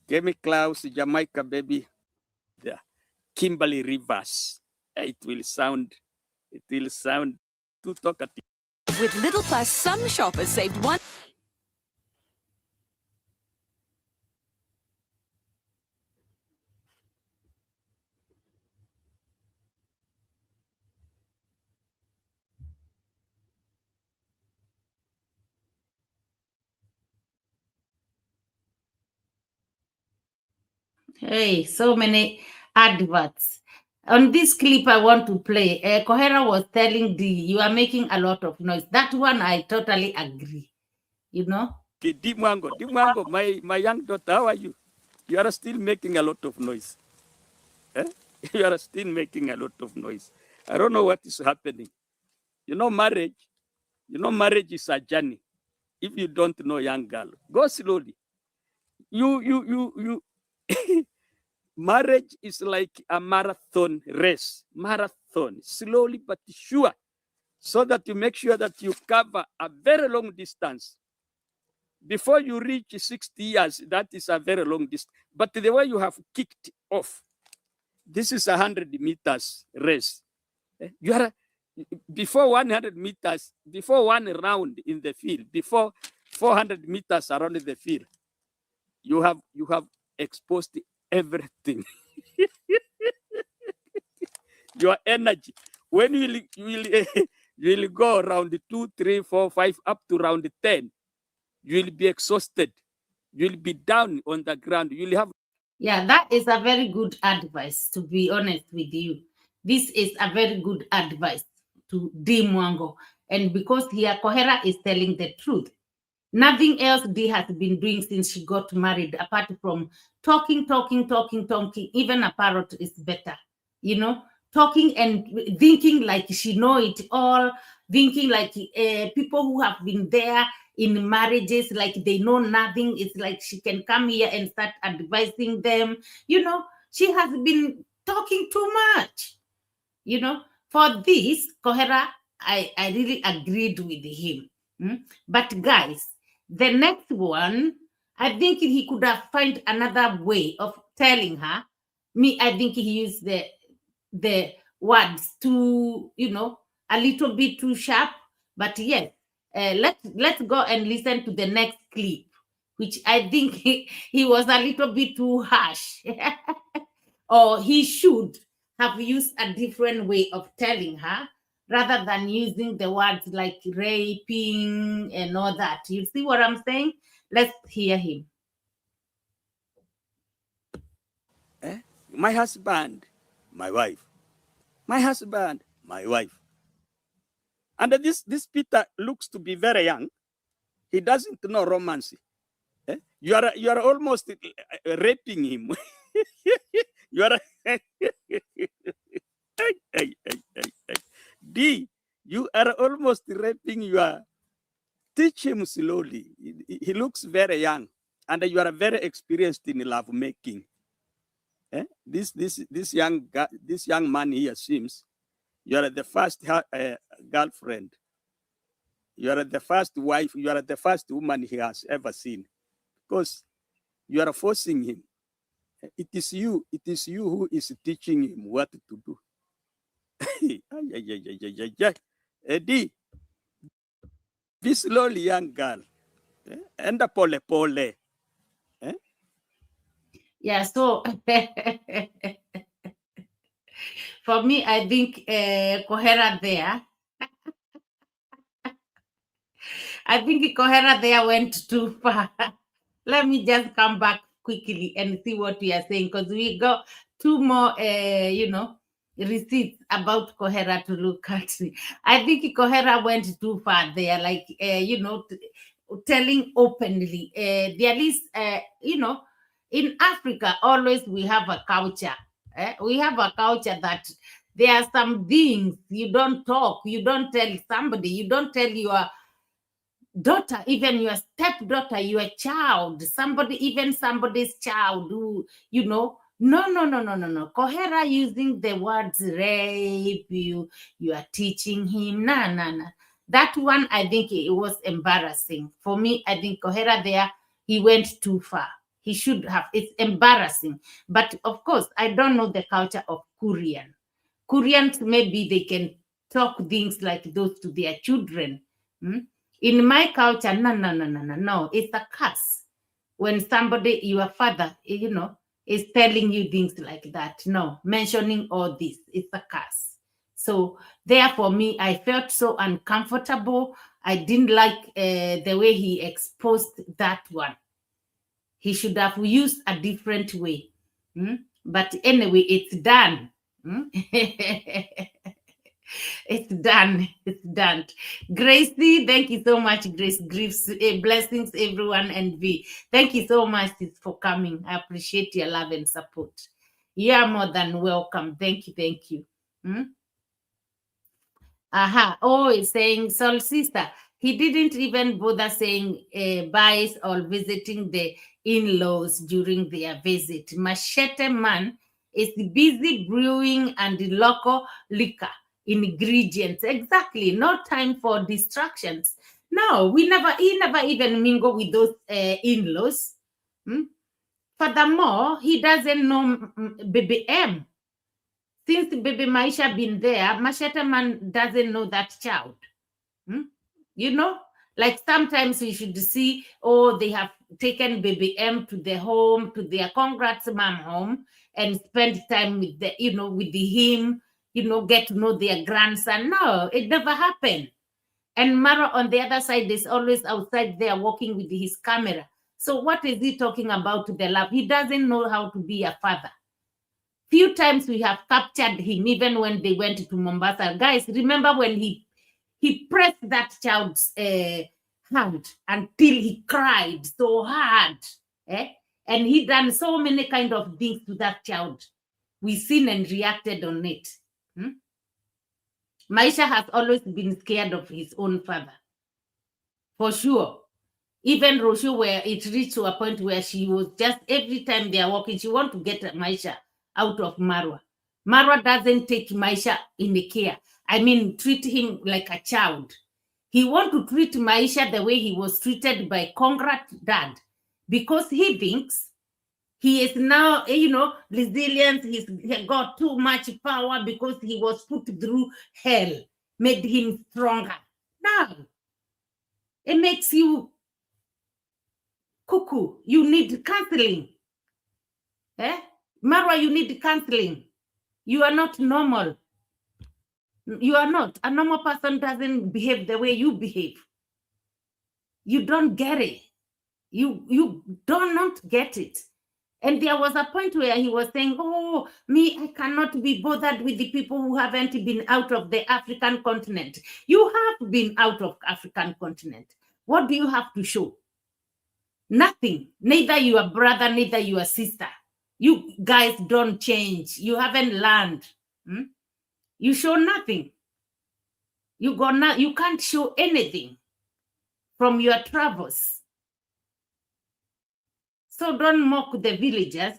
Kemi Klaus, Jamaica, baby. The Kimberly Rivers. It will sound too talkative. With Little Plus, some shoppers saved one. Hey, so many adverts. On this clip I want to play, Cohera was telling you are making a lot of noise. That one I totally agree. Okay, Dimango, my young daughter, how are you? You are still making a lot of noise. You are still making a lot of noise. I don't know what is happening. Marriage is a journey. If you don't know, young girl, go slowly. You marriage is like a marathon race. Marathon, slowly but sure, so that you make sure that you cover a very long distance. Before you reach 60 years, that is a very long distance. But the way you have kicked off, this is 100 meters race. You are before 100 meters, before one round in the field, before 400 meters around the field, you have exposed everything. Your energy. When you will go around 2, 3, 4, 5, up to round 10, you will be exhausted. You will be down on the ground. You will have. Yeah, that is a very good advice, to be honest with you. This is a very good advice to Dimango. And because here Cohera is telling the truth. Nothing else Dee has been doing since she got married, apart from talking. Even a parrot is better, talking and thinking like she know it all, thinking like people who have been there in marriages, like they know nothing. It's like she can come here and start advising them. She has been talking too much. For this, Cohera, I really agreed with him. But guys, the next one, I think he could have found another way of telling her. I think he used the words too, a little bit too sharp. But yes, let's go and listen to the next clip, which I think he was a little bit too harsh. Or he should have used a different way of telling her, rather than using the words like raping and all that. You see what I'm saying? Let's hear him. My husband, my wife. My husband, my wife. And this Peter looks to be very young. He doesn't know romance. You are almost raping him. You are D, you are almost raping your. Teach him slowly. He looks very young, and you are very experienced in love making. This young man here seems you are the first girlfriend. You are the first wife. You are the first woman he has ever seen, because you are forcing him. It is you who is teaching him what to do. Eddie, this slowly young girl, and a pole. Yeah, so for me, I think Cohera there. I think Cohera there went too far. Let me just come back quickly and see what we are saying, because we got two more, receipts about Cohera to look at. I think Cohera went too far there, like, telling openly. There is, in Africa, always we have a culture. We have a culture that there are some things you don't talk, you don't tell somebody, you don't tell your daughter, even your stepdaughter, your child, somebody's child who, no. Cohera using the words rape, you are teaching him. Nah. That one, I think it was embarrassing. For me, I think Cohera there, he went too far. He should have. It's embarrassing. But of course, I don't know the culture of Korean. Koreans, maybe they can talk things like those to their children. In my culture, no. It's a curse. When somebody, your father, is telling you things like that. No, mentioning all this, it's a curse. So therefore, me, I felt so uncomfortable. I didn't like the way he exposed that one. He should have used a different way. But anyway, it's done. It's done. It's done. Gracie, thank you so much, Grace. Blessings, everyone, and V. Thank you so much for coming. I appreciate your love and support. You are more than welcome. Thank you. Oh, it's saying, Soul Sister, he didn't even bother saying buys or visiting the in-laws during their visit. Machete man is busy brewing and local liquor ingredients. Exactly. No time for distractions. No, he never even mingle with those in-laws. Furthermore, he doesn't know Baby M. Since Baby Maisha been there, Machete man doesn't know that child. Like sometimes we should see, they have taken Baby M to the home, to their congrats mom home, and spend time with him, get to know their grandson. No, it never happened. And Marwa on the other side is always outside there walking with his camera. So what is he talking about to the love? He doesn't know how to be a father. Few times we have captured him, even when they went to Mombasa. Guys, remember when he pressed that child's hard until he cried so hard. And he done so many kind of things to that child. We seen and reacted on it. Maisha has always been scared of his own father. For sure. Even Roshu, where it reached to a point where she was just, every time they are walking, she want to get Maisha out of Marwa. Marwa doesn't take Maisha in the care. I mean, treat him like a child. He want to treat Maisha the way he was treated by Congrat dad, because he thinks he is now, resilient. He got too much power because he was put through hell, made him stronger. Now, it makes you cuckoo. You need counseling. Marwa, you need counseling. You are not normal. You are not. A normal person doesn't behave the way you behave. You don't get it. You do not get it. And there was a point where he was saying, oh, me, I cannot be bothered with the people who haven't been out of the African continent. You have been out of African continent. What do you have to show? Nothing. Neither your brother, neither your sister. You guys don't change. You haven't learned. You show nothing. You can't show anything from your travels. So don't mock the villagers.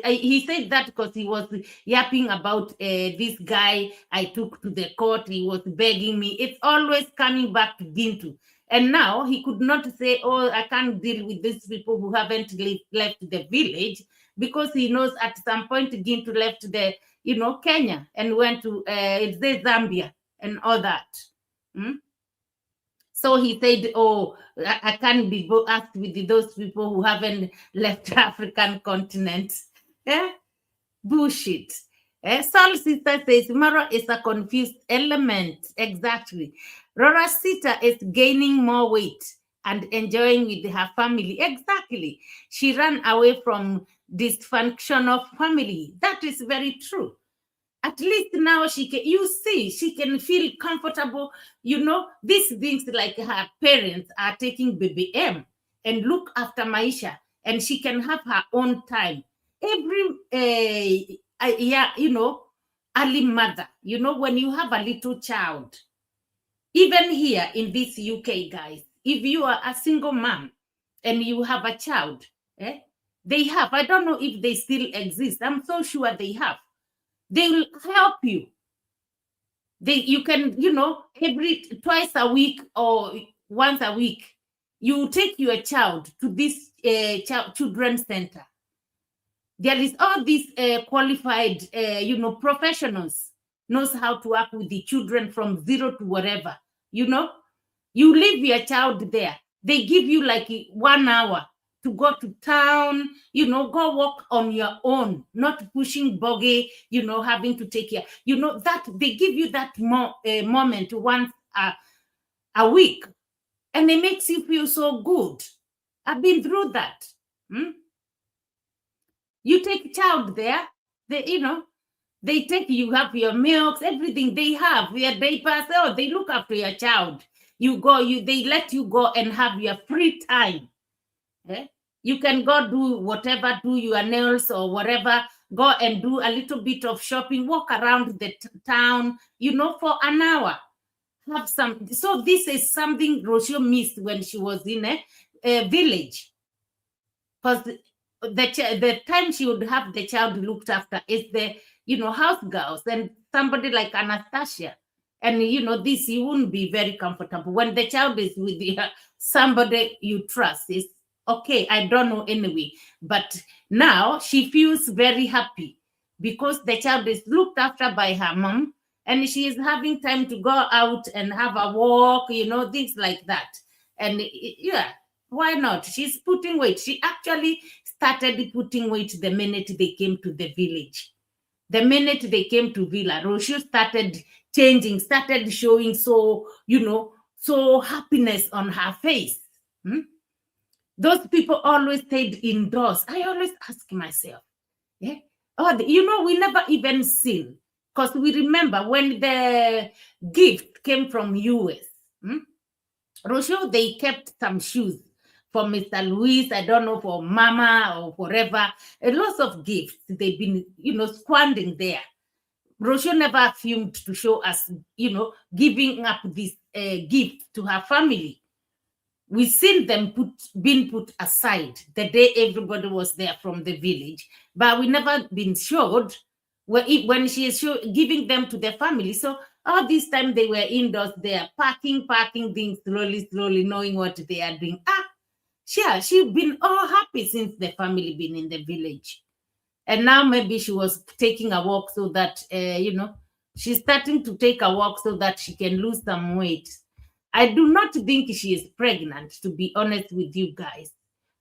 He said that because he was yapping about this guy I took to the court. He was begging me. It's always coming back to Gintu. And now he could not say, oh, I can't deal with these people who haven't left the village, because he knows at some point Gintu left the, Kenya and went to Zambia and all that. So he said, oh, I can't be asked with those people who haven't left African continent. Bullshit. Saul's sister says, Marwa is a confused element. Exactly. Rora's sister is gaining more weight and enjoying with her family. Exactly. She ran away from dysfunction of family. That is very true. At least now she can feel comfortable. These things like her parents are taking baby M and look after Maisha, and she can have her own time. Every, early mother, when you have a little child, even here in this UK, guys, if you are a single mom and you have a child, they have, I don't know if they still exist. I'm so sure they have. They will help you. You can, twice a week or once a week, you take your child to this children's center. There is all these qualified, professionals knows how to work with the children from 0 to whatever. You leave your child there. They give you like 1 hour to go to town, go walk on your own, not pushing buggy, having to take care. That they give you that moment once a week, and it makes you feel so good. I've been through that. You take child there, they take you, have your milks, everything they have, your diapers, they look after your child. They let you go and have your free time. You can go do whatever, do your nails or whatever, go and do a little bit of shopping, walk around the town, for an hour. Have some. So this is something Rocio missed when she was in a village. Because the time she would have the child looked after is the, house girls and somebody like Anastasia. And, this, you wouldn't be very comfortable. When the child is with somebody you trust, is okay, I don't know anyway. But now she feels very happy because the child is looked after by her mom, and she is having time to go out and have a walk, things like that. And why not? She's putting weight. She actually started putting weight the minute they came to the village. The minute they came to Villa, Rocio started changing, started showing so happiness on her face. Those people always stayed indoors. I always ask myself, we never even seen, because we remember when the gift came from US, Rochelle, they kept some shoes for Mr. Louis, I don't know, for Mama or whatever. A lot of gifts they've been, squandering there. Rochelle never filmed to show us, giving up this gift to her family. We've seen them being put aside the day everybody was there from the village, but we never been showed when she is giving them to the family. So all this time they were indoors there, packing things slowly, knowing what they are doing. She's been all happy since the family been in the village. And now maybe she was taking a walk so that, she's starting to take a walk so that she can lose some weight. I do not think she is pregnant, to be honest with you guys.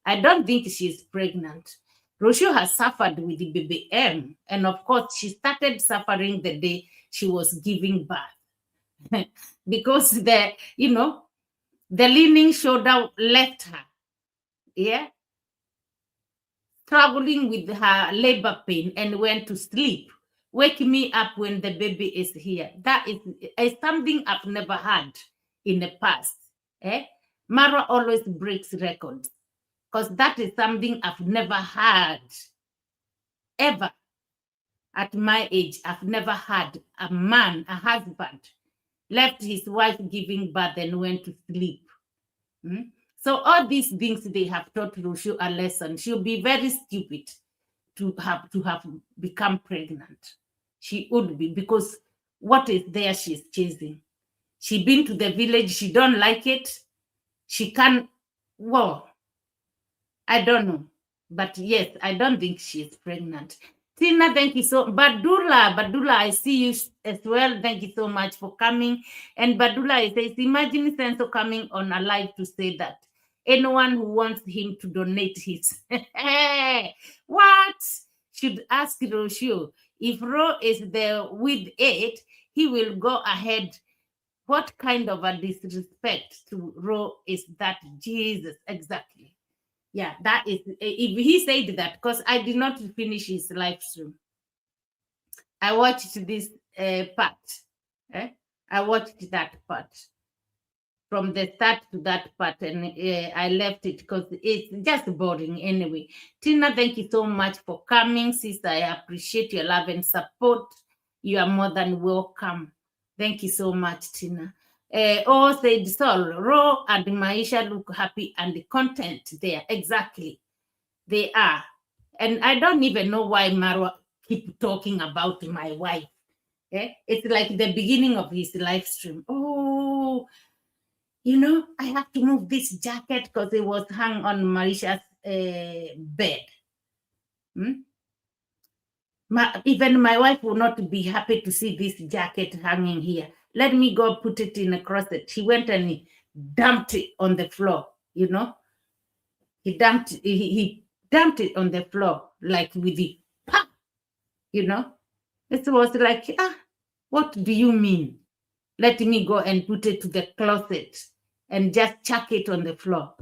I don't think she is pregnant. Rochelle has suffered with the baby M, and of course, she started suffering the day she was giving birth because the leaning shoulder left her. Yeah, struggling with her labor pain and went to sleep. Wake me up when the baby is here. That is something I've never had in the past. Marwa always breaks records because that is something I've never had ever. At my age, I've never had a husband, left his wife giving birth and went to sleep. So all these things they have taught Rochelle a lesson. She'll be very stupid to have become pregnant. She would be, because what is there she's chasing? She been to the village, she don't like it. She can, well, I don't know. But yes, I don't think she is pregnant. Tina, thank you so much. Badula, I see you as well. Thank you so much for coming. And Badula says, imagine Senso coming on a live to say that anyone who wants him to donate his what should ask Rochelle. If Ro is there with it, he will go ahead. What kind of a disrespect to Ro is that? Jesus, exactly. Yeah, that is, if he said that, because I did not finish his live stream. I watched this part. I watched that part from the start to that part, and I left it because it's just boring anyway. Tina, thank you so much for coming, sister. I appreciate your love and support. You are more than welcome. Thank you so much, Tina. Said Sol, Ro and Maisha look happy and content there. Exactly. They are. And I don't even know why Marwa keep talking about my wife. It's like the beginning of his live stream. Oh, I have to move this jacket because it was hung on Marisha's bed. Even my wife will not be happy to see this jacket hanging here. Let me go put it in a closet. He went and he dumped it on the floor, He dumped it on the floor, like with the pop, It was like, what do you mean? Let me go and put it to the closet and just chuck it on the floor.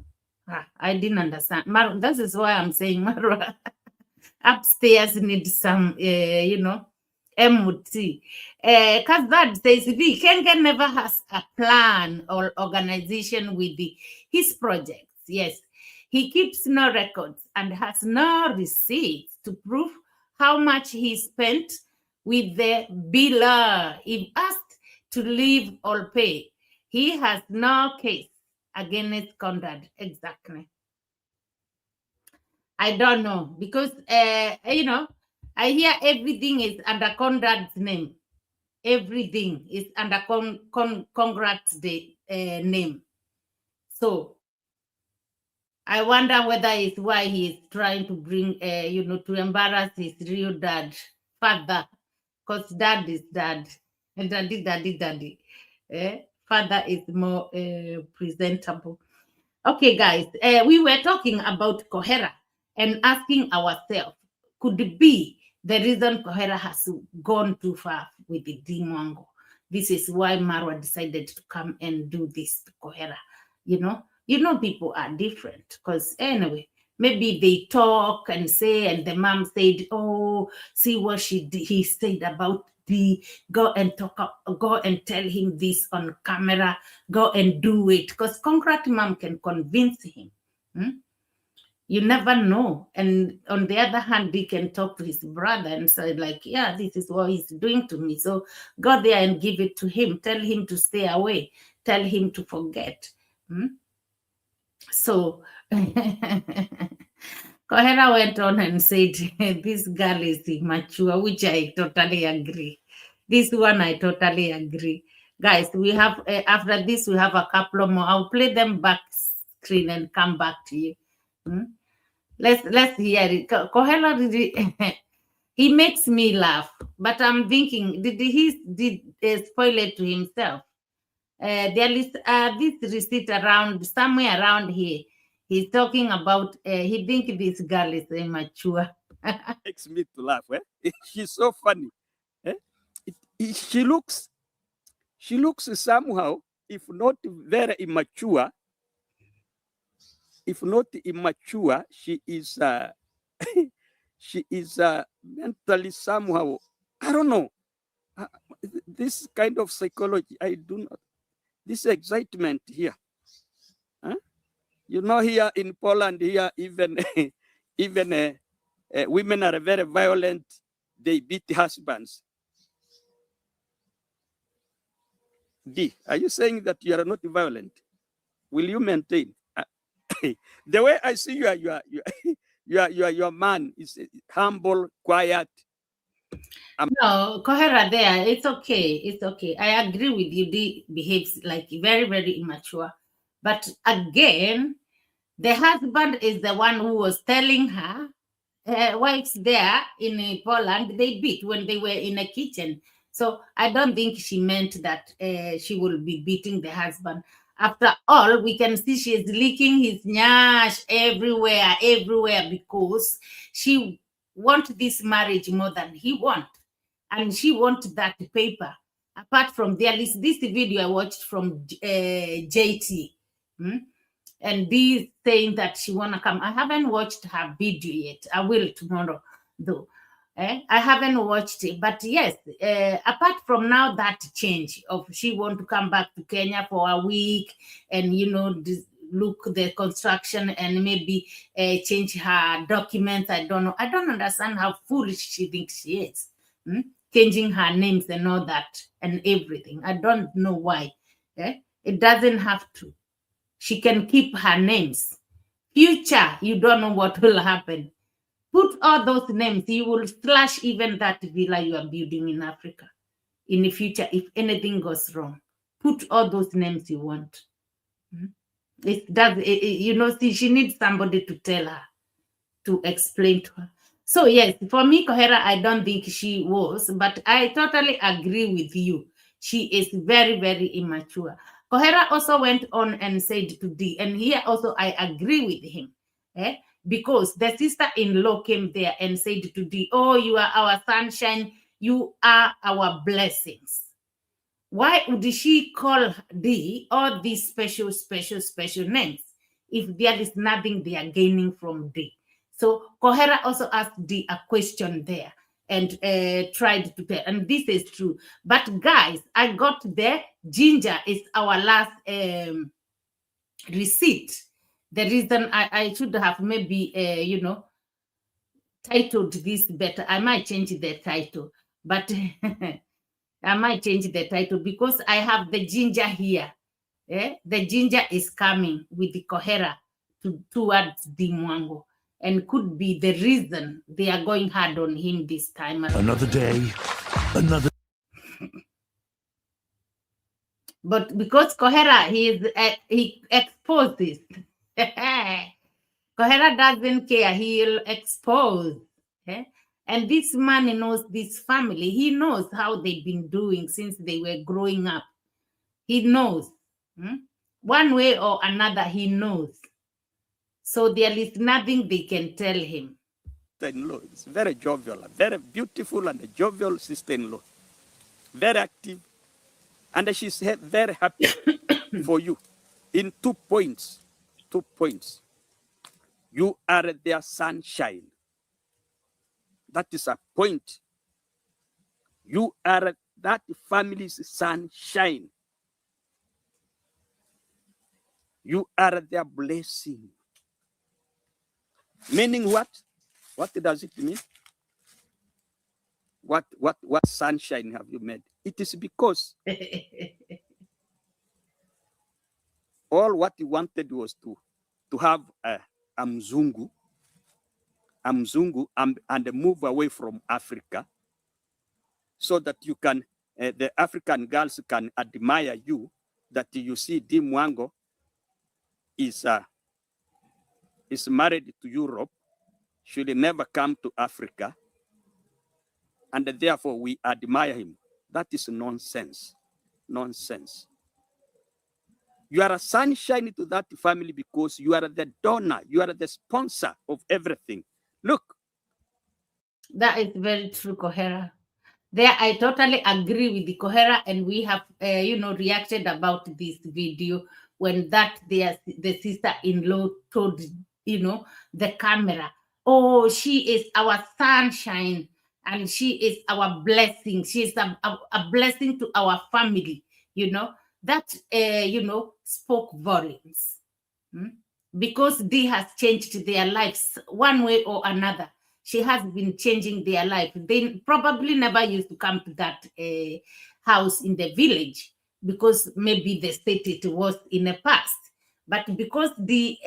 I didn't understand. This is why I'm saying Marwa upstairs needs some, MOT. Kazad says, Kengen never has a plan or organization with his projects. Yes, he keeps no records and has no receipts to prove how much he spent with the biller. If asked to leave or pay, he has no case against Conrad. Exactly. I don't know, because, I hear everything is under Conrad's name. Everything is under Conrad's name. So I wonder whether it's why he is trying to bring, to embarrass his real dad, father, because dad is dad. And daddy. Father is more presentable. Okay, guys, we were talking about Cohera and asking ourselves, could it be the reason Cohera has gone too far with the Dimango? This is why Marwa decided to come and do this to Cohera. People are different, because anyway, maybe they talk and say, and the mom said, oh, see what he said about go and go and tell him this on camera, go and do it, because Concrete Mom can convince him. You never know. And on the other hand, he can talk to his brother and say, like, yeah, this is what he's doing to me. So go there and give it to him. Tell him to stay away. Tell him to forget. So Kohera went on and said, this girl is immature, which I totally agree. This one, I totally agree. Guys, we have, after this, we have a couple more. I'll play them back screen and come back to you. Let's hear it. Kohera, he makes me laugh, but I'm thinking, did he spoil it to himself? There is this receipt around, somewhere around here. He's talking about, he thinks this girl is immature. Makes me to laugh. She's so funny. She looks somehow, if not very immature, she is she is mentally somehow, I don't know, this kind of psychology, I do not, this excitement here. You know, here in Poland, here even even women are very violent. They beat husbands. D, are you saying that you are not violent? Will you maintain? The way I see your man is humble, quiet. No, Cohera there, it's okay. It's okay. I agree with you. D behaves like very, very immature. But again, the husband is the one who was telling her, wives there in Poland, they beat when they were in a kitchen. So I don't think she meant that she will be beating the husband. After all, we can see she is licking his nyash everywhere, because she wants this marriage more than he wants. And she wants that paper. Apart from there is this video I watched from JT. And this saying that she wanna come. I haven't watched her video yet. I will tomorrow, though. I haven't watched it, but yes. Apart from now that change of she want to come back to Kenya for a week, and look the construction and maybe change her documents. I don't know. I don't understand how foolish she thinks she is. Changing her names and all that and everything. I don't know why. It doesn't have to. She can keep her names. Future, you don't know what will happen. Put all those names. You will slash even that villa you are building in Africa. In the future, if anything goes wrong, put all those names you want. It does. She needs somebody to tell her, to explain to her. So yes, for me, Cohera, I don't think she was, but I totally agree with you. She is very, very immature. Cohera also went on and said to D, and here also I agree with him, because the sister-in-law came there and said to D, oh, you are our sunshine, you are our blessings. Why would she call D all these special names if there is nothing they are gaining from D? So Cohera also asked D a question there and tried to tell, and this is true. But guys, I got there. Ginger is our last receipt. The reason I should have maybe, titled this better. I might change the title, but I might change the title because I have the ginger here. The ginger is coming with the Cohera towards Dimango, and could be the reason they are going hard on him this time. Another day, another. But because Cohera, he exposes. Cohera doesn't care. He'll expose. And this man knows this family. He knows how they've been doing since they were growing up. He knows. One way or another, he knows. So there is nothing they can tell him. Sister-in-law is very jovial, very beautiful and a jovial sister-in-law. Very active. And she's very happy for you in 2 points. 2 points. You are their sunshine. That is a point. You are that family's sunshine. You are their blessing. Meaning what? What does it mean? What sunshine have you made? It is because all what you wanted was to have a mzungu and move away from Africa, so that you can, the African girls can admire you, that you see Dimango is married to Europe, should never come to Africa, and therefore we admire him. That is nonsense. Nonsense. You are a sunshine to that family because you are the donor, you are the sponsor of everything. Look. That is very true, Cohera. There, I totally agree with the Cohera, and we have, reacted about this video when the sister-in-law told, the camera, oh, she is our sunshine, and she is our blessing. She is a blessing to our family. That, spoke volumes. Because they has changed their lives one way or another. She has been changing their life. They probably never used to come to that house in the village, because maybe the state it was in the past. But because the,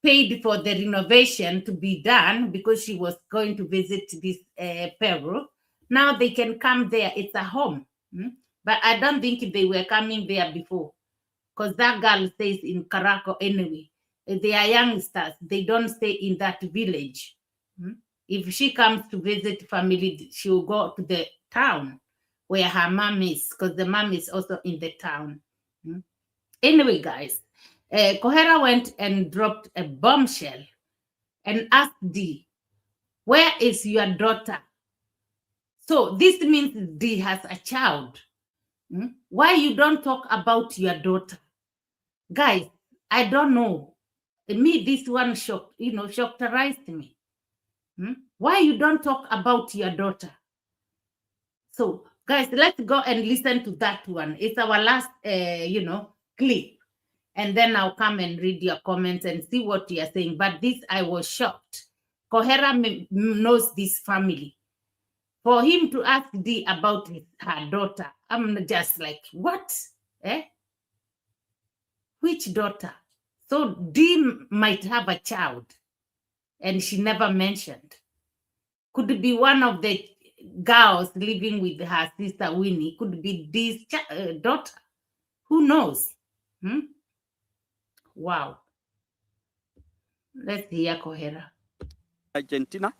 paid for the renovation to be done, because she was going to visit this Peru, now they can come there. It's a home. But I don't think they were coming there before, because that girl stays in Caraco anyway. They are youngsters. They don't stay in that village. If she comes to visit family, she will go to the town where her mom is, because the mom is also in the town. Anyway, guys, Cohera went and dropped a bombshell and asked Dee, where is your daughter? So this means Dee has a child. Why you don't talk about your daughter? Guys, I don't know. Me, this one shocked me. Why you don't talk about your daughter? So, guys, let's go and listen to that one. It's our last, clip. And then I'll come and read your comments and see what you are saying. But this, I was shocked. Cohera knows this family. For him to ask Dee about her daughter, I'm just like, what? Which daughter? So Dee might have a child, and she never mentioned. Could be one of the girls living with her sister Winnie. Could be Dee's daughter. Who knows? Wow. Let's hear Cohera. Argentina,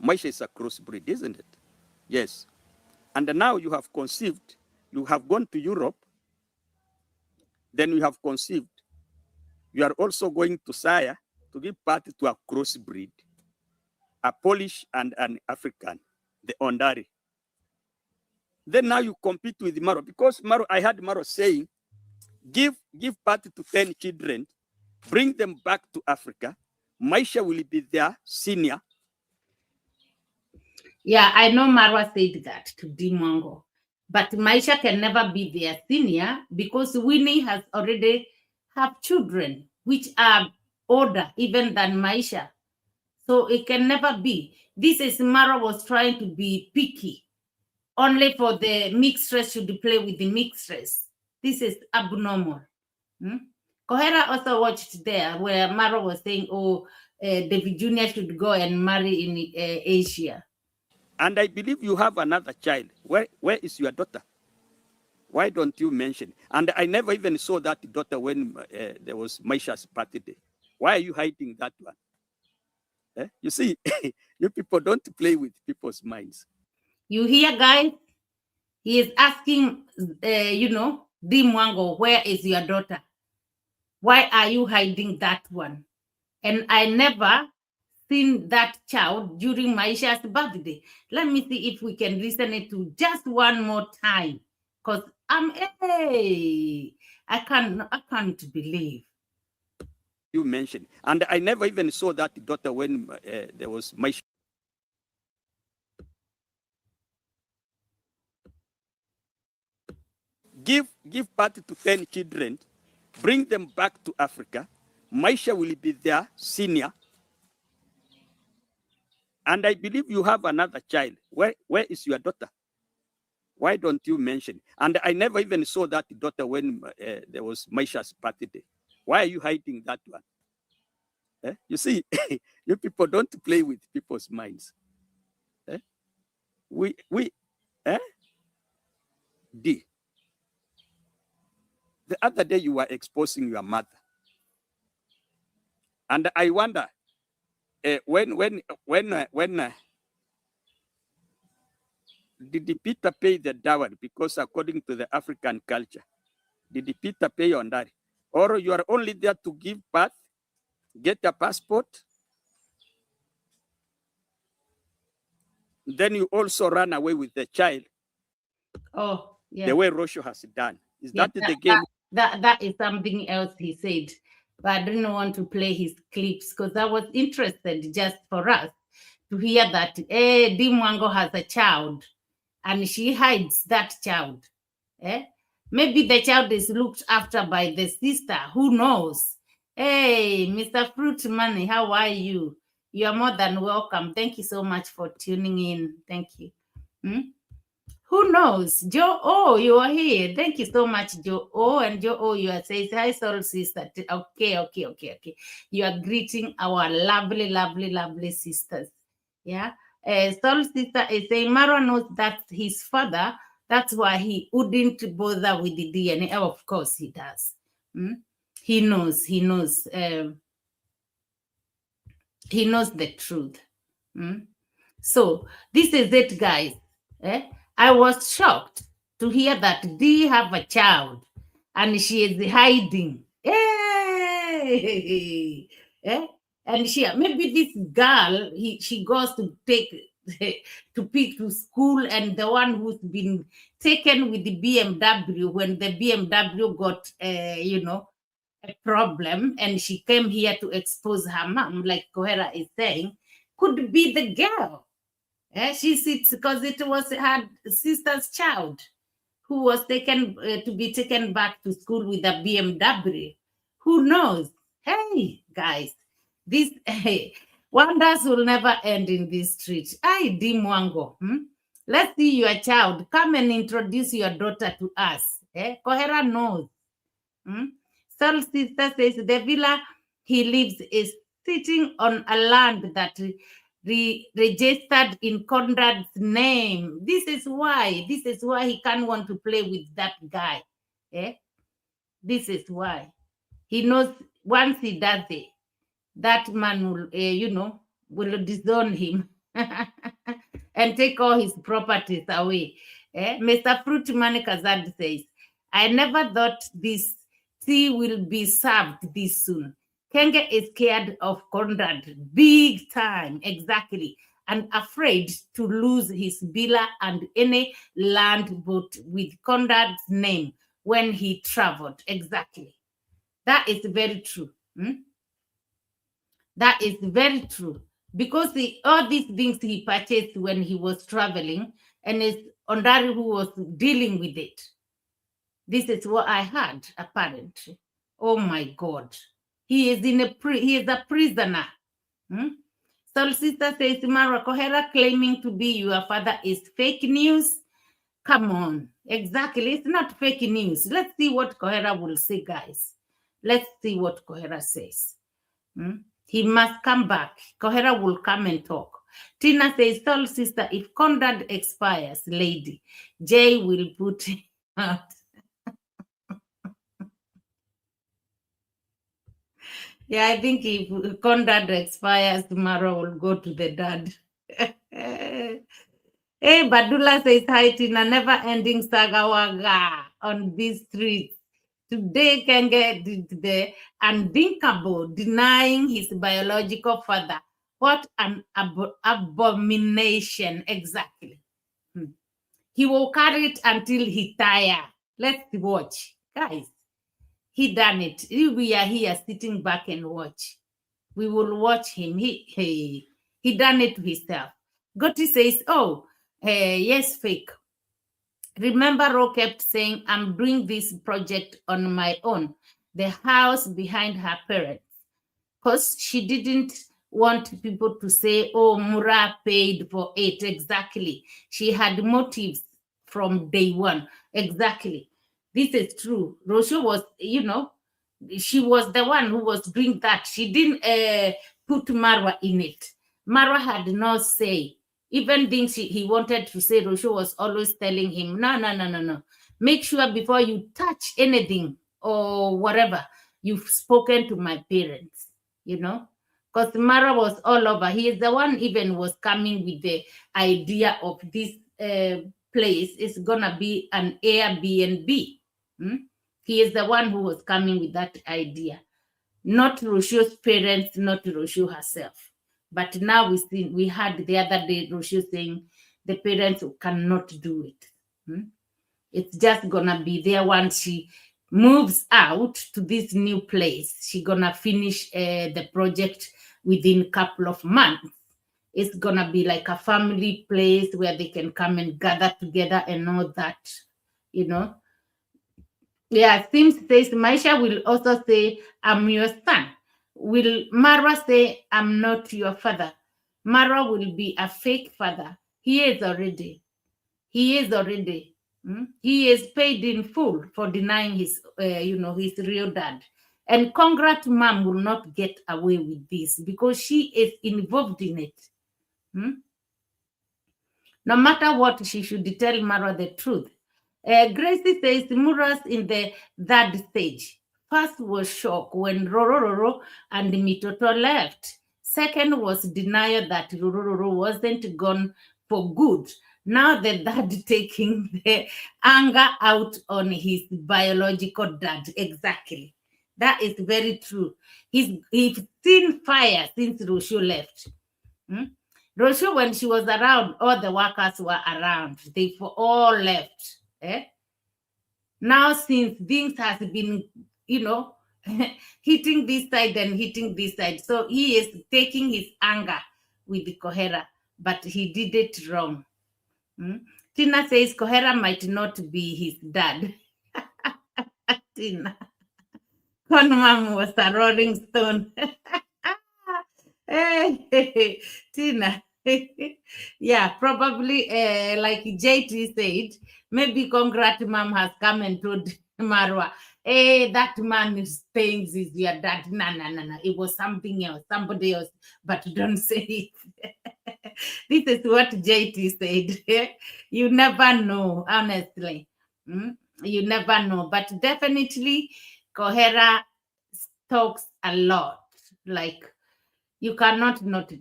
Maisha is a crossbreed, isn't it? Yes. And now you have conceived, you have gone to Europe, then you have conceived. You are also going to Saya to give birth to a crossbreed, a Polish and an African, the Ondari. Then now you compete with Marwa, because Marwa, I heard Marwa saying, give birth to 10 children, bring them back to Africa. Maisha will be their senior. Yeah, I know Marwa said that to Dimango. But Maisha can never be their senior, because Winnie has already have children, which are older even than Maisha. So it can never be. This is Marwa was trying to be picky. Only for the mixed race should play with the mixed race. This is abnormal. Cohera also watched there where Marwa was saying, oh, David Jr. should go and marry in Asia. And I believe you have another child. Where is your daughter? Why don't you mention? And I never even saw that daughter when there was Maisha's birthday. Why are you hiding that one? You see, you people don't play with people's minds. You hear, guys? He is asking, Dimango, where is your daughter? Why are you hiding that one? And I never seen that child during Maisha's birthday. Let me see if we can listen it to just one more time, because I can't believe. You mentioned, and I never even saw that daughter when there was Maisha. give birth to 10 children, bring them back to Africa. Maisha will be there, senior. And I believe you have another child. Where is your daughter? Why don't you mention? And I never even saw that daughter when there was Maisha's birthday. Why are you hiding that one? You see, you people don't play with people's minds. D. The other day you were exposing your mother. And I wonder, when did Peter pay the dowry? Because according to the African culture, did Peter pay on that? Or you are only there to give birth, get a passport, then you also run away with the child? Oh, yeah. The way Rosho has done. Is Yeah, that the game? That is something else he said. But I didn't want to play his clips because I was interested just for us to hear that Dimango has a child and she hides that child. Maybe the child is looked after by the sister. Who knows? Hey, Mr. Fruit Money, how are you? You are more than welcome. Thank you so much for tuning in. Thank you. Who knows? Joe, oh, you are here. Thank you so much, Joe. Oh, and Joe, oh, you are saying, hi, soul sister. Okay. You are greeting our lovely, lovely, lovely sisters. Yeah. Soul sister is saying, Marwa knows that his father, that's why he wouldn't bother with the DNA. Oh, of course he does. He knows the truth. So this is it, guys. I was shocked to hear that D have a child and she is hiding. Hey! And maybe this girl, she goes to take to pick to school, and the one who's been taken with the BMW when the BMW got a problem, and she came here to expose her mom, like Cohera is saying, could be the girl. She sits because it was her sister's child who was taken to be taken back to school with a BMW. Who knows? Hey, guys, this wonders will never end in this street. Ay, Dimango, let's see your child. Come and introduce your daughter to us. Cohera knows. Soul sister says the villa he lives is sitting on a land that registered in Conrad's name. This is why he can't want to play with that guy. This is why. He knows once he does it, that man will, will disown him and take all his properties away. Mr. Fruitman Kazad says, I never thought this tea will be served this soon. Kenge is scared of Conrad big time, exactly, and afraid to lose his villa and any land bought with Conrad's name when he traveled. Exactly. That is very true. That is very true. Because all these things he purchased when he was traveling, and it's Ondari who was dealing with it. This is what I heard, apparently. Oh my God. He is a prisoner. Soul sister says, Marwa, Cohera claiming to be your father is fake news. Come on. Exactly. It's not fake news. Let's see what Cohera will say, guys. Let's see what Cohera says. He must come back. Cohera will come and talk. Tina says, Soul sister, if Conrad expires, lady, Jay will put him out. Yeah, I think if Conrad expires, Marwa will go to the dad. Hey, Badula says, hi, Tina, never-ending saga waga on these streets. Today, Kenge did the unthinkable, denying his biological father. What an abomination, exactly. He will carry it until he tire. Let's watch. Guys, he done it. We are here sitting back and watch. We will watch him. He done it to himself. Gotti says, oh, yes, fake. Remember, Ro kept saying, I'm doing this project on my own, the house behind her parents, because she didn't want people to say, oh, Mura paid for it. Exactly. She had motives from day one. Exactly. This is true. Rosho was, she was the one who was doing that. She didn't put Marwa in it. Marwa had no say. Even things he wanted to say, Rosho was always telling him, no. Make sure before you touch anything or whatever, you've spoken to my parents, because Mara was all over. He is the one even was coming with the idea of this place is gonna be an Airbnb. He is the one who was coming with that idea, not Rosho's parents, not Rosho herself. But now we had the other day Rosho saying the parents cannot do it. It's just gonna be there once she moves out to this new place. She's gonna finish the project within a couple of months. It's gonna be like a family place where they can come and gather together and all that, Yeah, Sims says Maisha will also say, I'm your son. Will Marwa say, I'm not your father? Marwa will be a fake father. He is already. He is paid in full for denying his real dad. And Congrats mom will not get away with this because she is involved in it. No matter what, she should tell Marwa the truth. Gracie says Mura's in the third stage. First was shock when Roro and Mitoto left. Second was denial that Roro wasn't gone for good. Now the dad taking the anger out on his biological dad. Exactly. That is very true. He's seen fire since Rosho left. Rosho, when she was around, all the workers were around. They all left. Now, since things has been, hitting this side and hitting this side, so he is taking his anger with the Cohera, but he did it wrong. Tina says Cohera might not be his dad. Tina. Con mom was a rolling stone. Hey, Tina. Yeah, probably like JT said, maybe Congrats mom has come and told Marwa, hey, that man is saying this is your dad. No. It was something else, somebody else, but don't say it. This is what JT said. You never know, honestly. You never know. But definitely, Cohera talks a lot. Like, you cannot not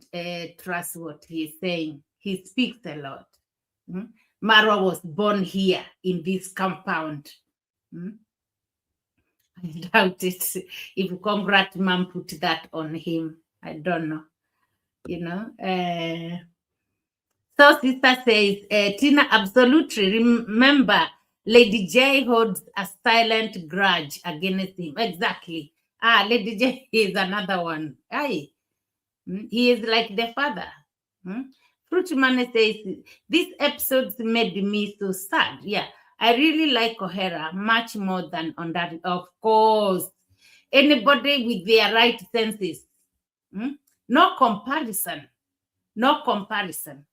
trust what he's saying. He speaks a lot. Marwa was born here in this compound. I doubt it. If Congrats mom put that on him, I don't know. So sister says, Tina, absolutely. Remember, Lady J holds a silent grudge against him. Exactly. Lady J is another one. Aye. He is like the father. Fruitman says, these episodes made me so sad. Yeah, I really like Cohera much more than on that. Of course, anybody with their right senses. No comparison. No comparison.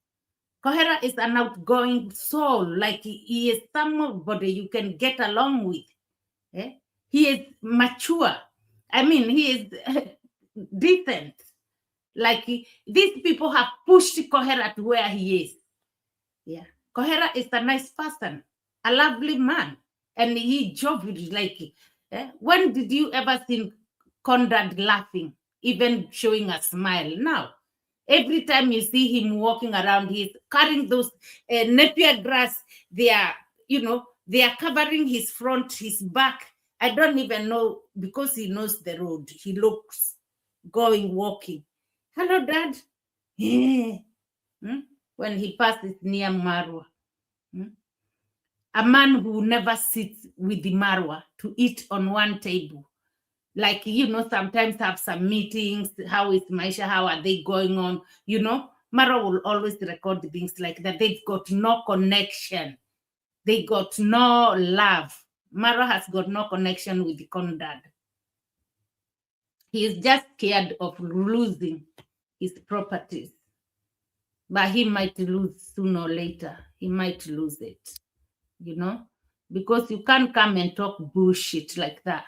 Cohera is an outgoing soul. Like he is somebody you can get along with. He is mature. I mean, he is decent. Like these people have pushed Cohera to where he is. Yeah. Cohera is a nice person, a lovely man. And he joked like, when did you ever see Conrad laughing, even showing a smile? Now, every time you see him walking around, he's carrying those napier grass. They are, they are covering his front, his back. I don't even know, because he knows the road. He looks walking. Hello, Dad. When he passes near Marwa. A man who never sits with the Marwa to eat on one table. Like, sometimes have some meetings. How is Maisha? How are they going on? Marwa will always record things like that. They've got no connection. They got no love. Marwa has got no connection with the Conrad. He is just scared of losing his properties. But he might lose sooner or later. He might lose it, because you can't come and talk bullshit like that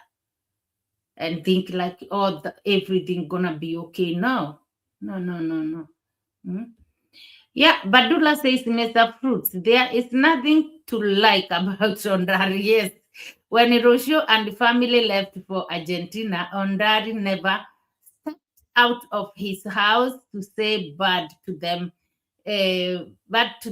and think like, oh, everything gonna be okay. No. Yeah, Badula says, Mr. Fruits, there is nothing to like about Ondari. Yes, when Hiroshio and the family left for Argentina, Ondari never stepped out of his house to say bad to them. Bye to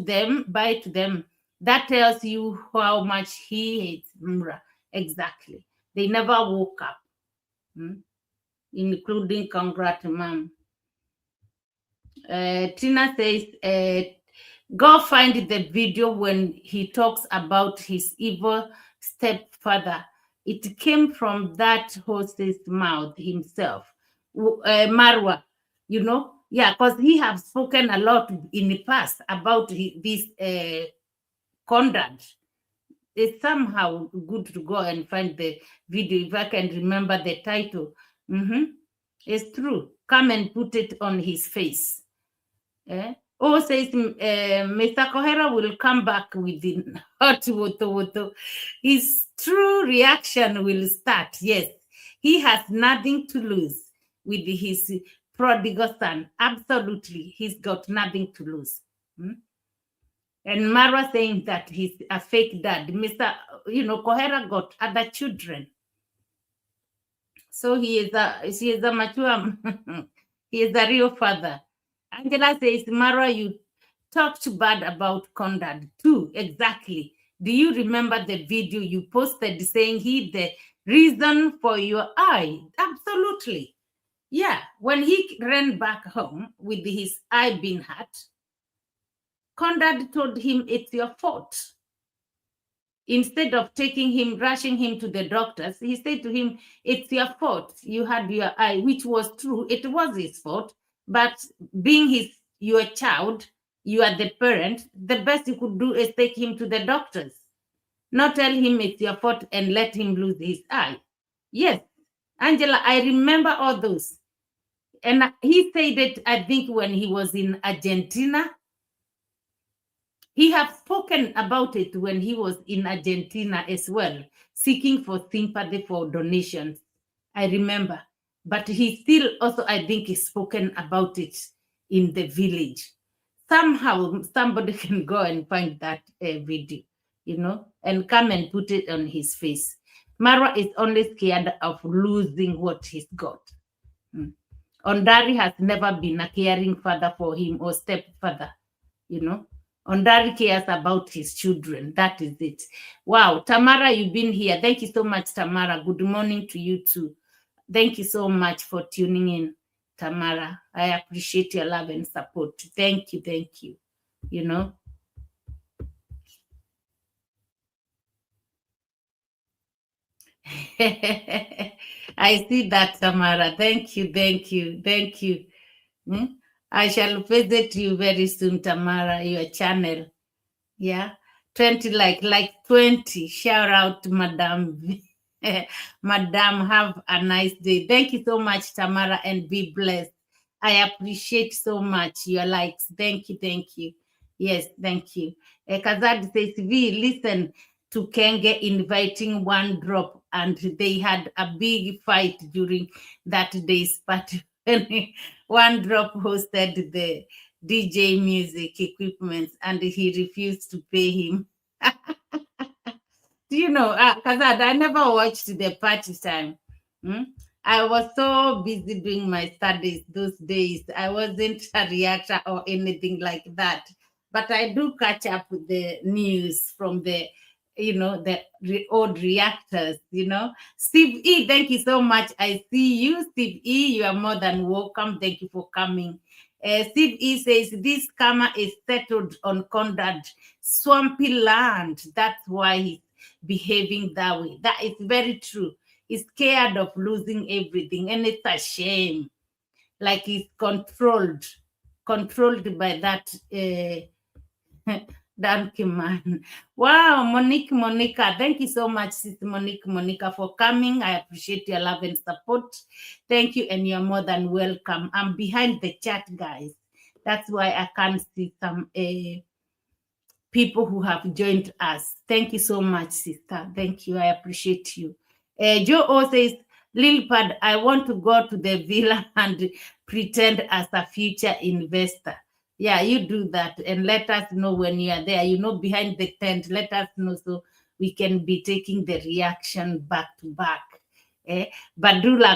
them. That tells you how much he hates Mura. Exactly. They never woke up, including Congrats, Mom. Tina says, go find the video when he talks about his evil stepfather. It came from that host's mouth himself. Marwa, yeah, because he have spoken a lot in the past about this Conrad. It's somehow good to go and find the video if I can remember the title. It's true. Come and put it on his face. Oh, says Mr. Cohera will come back within hot water. His true reaction will start. Yes, he has nothing to lose with his prodigal son. Absolutely, he's got nothing to lose. And Marwa saying that he's a fake dad. Mr. Kohera got other children. So he is a mature, he is a real father. Angela says, Marwa, you talked bad about Conrad too. Exactly. Do you remember the video you posted saying he the reason for your eye? Absolutely. Yeah. When he ran back home with his eye being hurt, Conrad told him it's your fault. Instead of rushing him to the doctors, he said to him, it's your fault. You had your eye, which was true. It was his fault. But being your child, you are the parent, the best you could do is take him to the doctors. Not tell him it's your fault and let him lose his eye. Yes, Angela, I remember all those. And he said it, I think, when he was in Argentina. He had spoken about it when he was in Argentina as well, seeking for sympathy for donations. I remember. But he still also, I think, has spoken about it in the village. Somehow, somebody can go and find that video, and come and put it on his face. Marwa is only scared of losing what he's got. Ondari has never been a caring father for him or stepfather, Ondari cares about his children. That is it. Wow. Tamara, you've been here. Thank you so much, Tamara. Good morning to you too. Thank you so much for tuning in, Tamara. I appreciate your love and support. Thank you. I see that, Tamara. Thank you. I shall visit you very soon, Tamara, your channel. Yeah. 20 like 20. Shout out to Madam. Madam, have a nice day. Thank you so much, Tamara, and be blessed. I appreciate so much your likes. Thank you. Yes, thank you. Kazad says, listen to Kenge inviting One Drop, and they had a big fight during that day's party. One Drop hosted the DJ music equipment and he refused to pay him. Do you know, Kazad, I never watched the party time. I was so busy doing my studies those days. I wasn't a reactor or anything like that. But I do catch up with the news from the old reactors, Steve E, thank you so much. I see you, Steve E. You are more than welcome. Thank you for coming. Steve E says, this scammer is settled on Conrad swampy land. That's why he's behaving that way. That is very true. He's scared of losing everything, and it's a shame. Like he's controlled by that Thank you, man. Wow, Monica, thank you so much, Sister Monica, for coming. I appreciate your love and support. Thank you, and you're more than welcome. I'm behind the chat, guys. That's why I can't see some people who have joined us. Thank you so much, sister. Thank you. I appreciate you. Joe O says, Lilpad, I want to go to the villa and pretend as a future investor. Yeah, you do that and let us know when you are there. You know, behind the tent, let us know so we can be taking the reaction back to back. Badula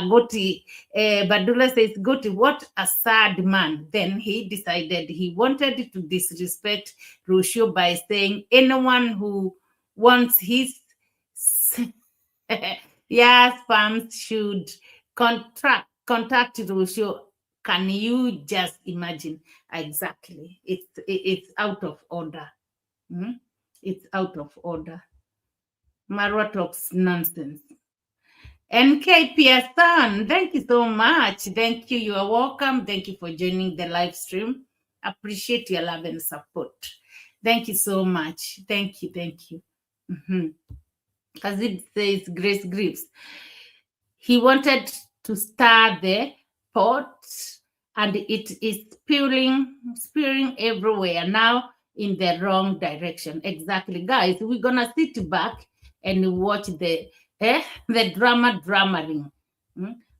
says, Goti, what a sad man. Then he decided he wanted to disrespect Ruscio by saying anyone who wants his sperms should contact Ruscio. Can you just imagine? Exactly. It's out of order. It's out of order. Marwa talks nonsense. NK Pearson, thank you so much. Thank you. You are welcome. Thank you for joining the live stream. Appreciate your love and support. Thank you so much. Thank you. Thank you. As it says, Grace Grips. He wanted to stir the pot and it is spewing everywhere now in the wrong direction. Exactly. Guys, we're going to sit back and watch the drama-ring.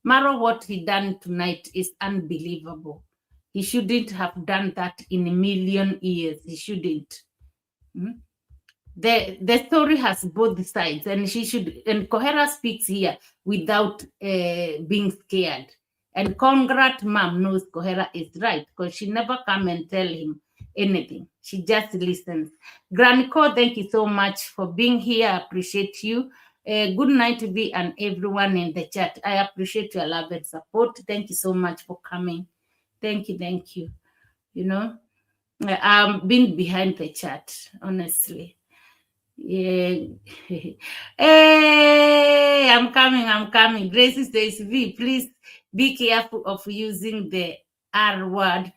Maro, what he done tonight is unbelievable. He shouldn't have done that in a million years. He shouldn't. The story has both sides, and she should. And Cohera speaks here without being scared. And Congrat Mom knows Cohera is right because she never come and tell him anything. She just listens. Granny Co, thank you so much for being here. I appreciate you. Good night to be and everyone in the chat. I appreciate your love and support. Thank you so much for coming. Thank you, thank you. You know, I've been behind the chat, honestly. Yeah. Hey, I'm coming. Gracie says, V, please be careful of using the R word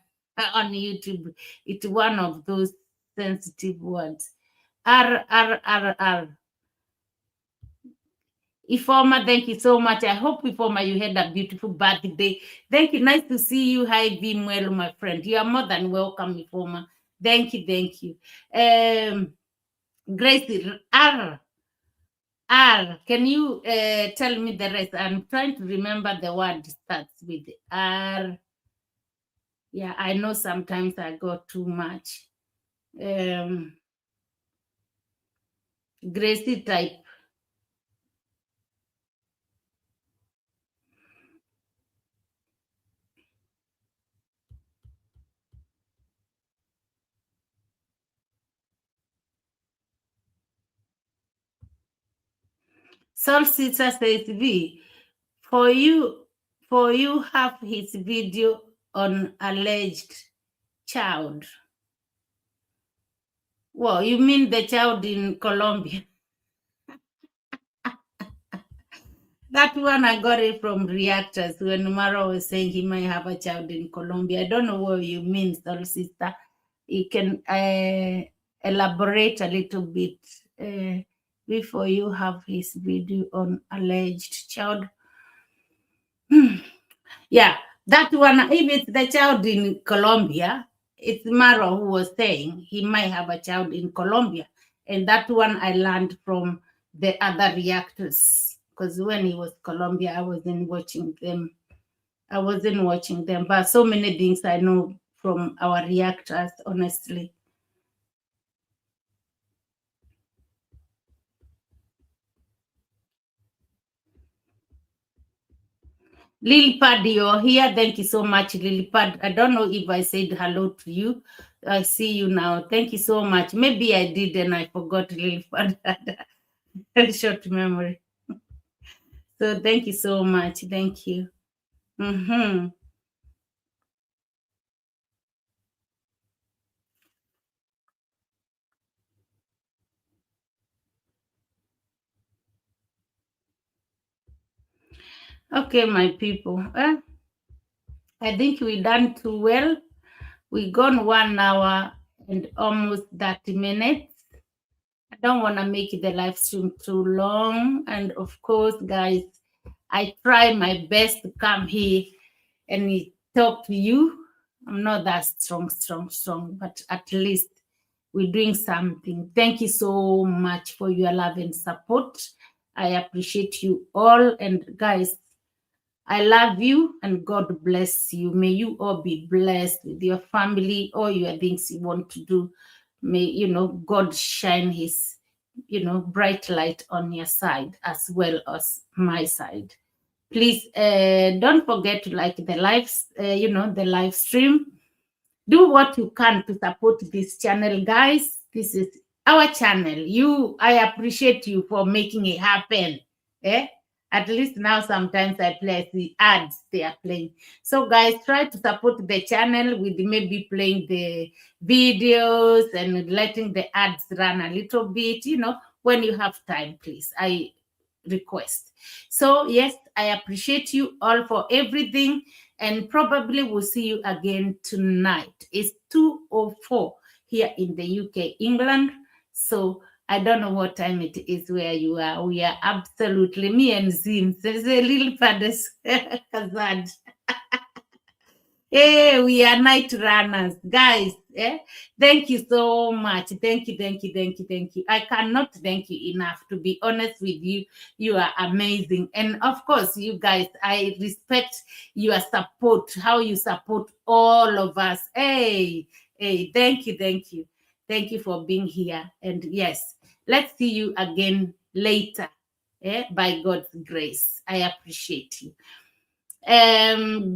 on YouTube. It's one of those sensitive words. R. Ifoma, thank you so much. I hope, Ifoma, you had a beautiful birthday. Thank you. Nice to see you. Hi, Vimwell, my friend. You are more than welcome, Ifoma. Thank you. Gracie, R. Can you tell me the rest? I'm trying to remember the word starts with R. Yeah, I know sometimes I go too much. Gracie type. Soul Sister says, V, for you have his video on alleged child. Well, you mean the child in Colombia? That one I got it from reactors when Marwa was saying he might have a child in Colombia. I don't know what you mean, Soul Sister. You can elaborate a little bit before you have his video on alleged child. Yeah, that one, if it's the child in Colombia, it's Marwa who was saying he might have a child in Colombia. And that one I learned from the other reactors. Because when he was Colombia, I wasn't watching them. But so many things I know from our reactors, honestly. Lilipad, you're here. Thank you so much, Lilipad. I don't know if I said hello to you. I see you now. Thank you so much. Maybe I did and I forgot Lilipad. Very short memory. So thank you so much. Thank you. Okay, my people. I think we done too well. We gone 1 hour and almost 30 minutes. I don't want to make the live stream too long. And of course, guys, I try my best to come here and talk to you. I'm not that strong, but at least we're doing something. Thank you so much for your love and support. I appreciate you all. And guys, I love you and God bless you. May you all be blessed with your family, all your things you want to do. May, God shine his, bright light on your side as well as my side. Please don't forget to like the live stream. Do what you can to support this channel, guys. This is our channel. I appreciate you for making it happen. At least now sometimes I see ads they are playing. So guys, try to support the channel with maybe playing the videos and letting the ads run a little bit, when you have time, please. I request. So yes, I appreciate you all for everything, and probably we'll see you again tonight. It's 2:04 here in the UK, England. So I don't know what time it is where you are. We are absolutely, me and Zim, there's a little fathers, Kazad. Hey, we are night runners, guys. Thank you so much. Thank you. I cannot thank you enough. To be honest with you, you are amazing. And of course, you guys, I respect your support, how you support all of us. Hey, thank you. Thank you for being here. And yes, let's see you again later. By God's grace. I appreciate you.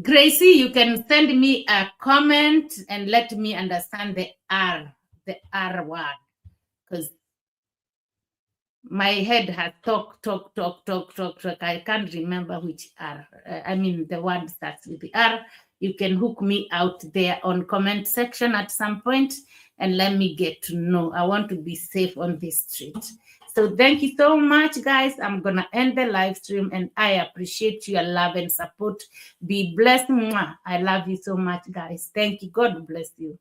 Gracie, you can send me a comment and let me understand the R word, because my head has talk. I can't remember which R. The word starts with the R. You can hook me out there on comment section at some point and let me get to know. I want to be safe on this street. So thank you so much, guys. I'm going to end the live stream, and I appreciate your love and support. Be blessed. Mwah. I love you so much, guys. Thank you. God bless you.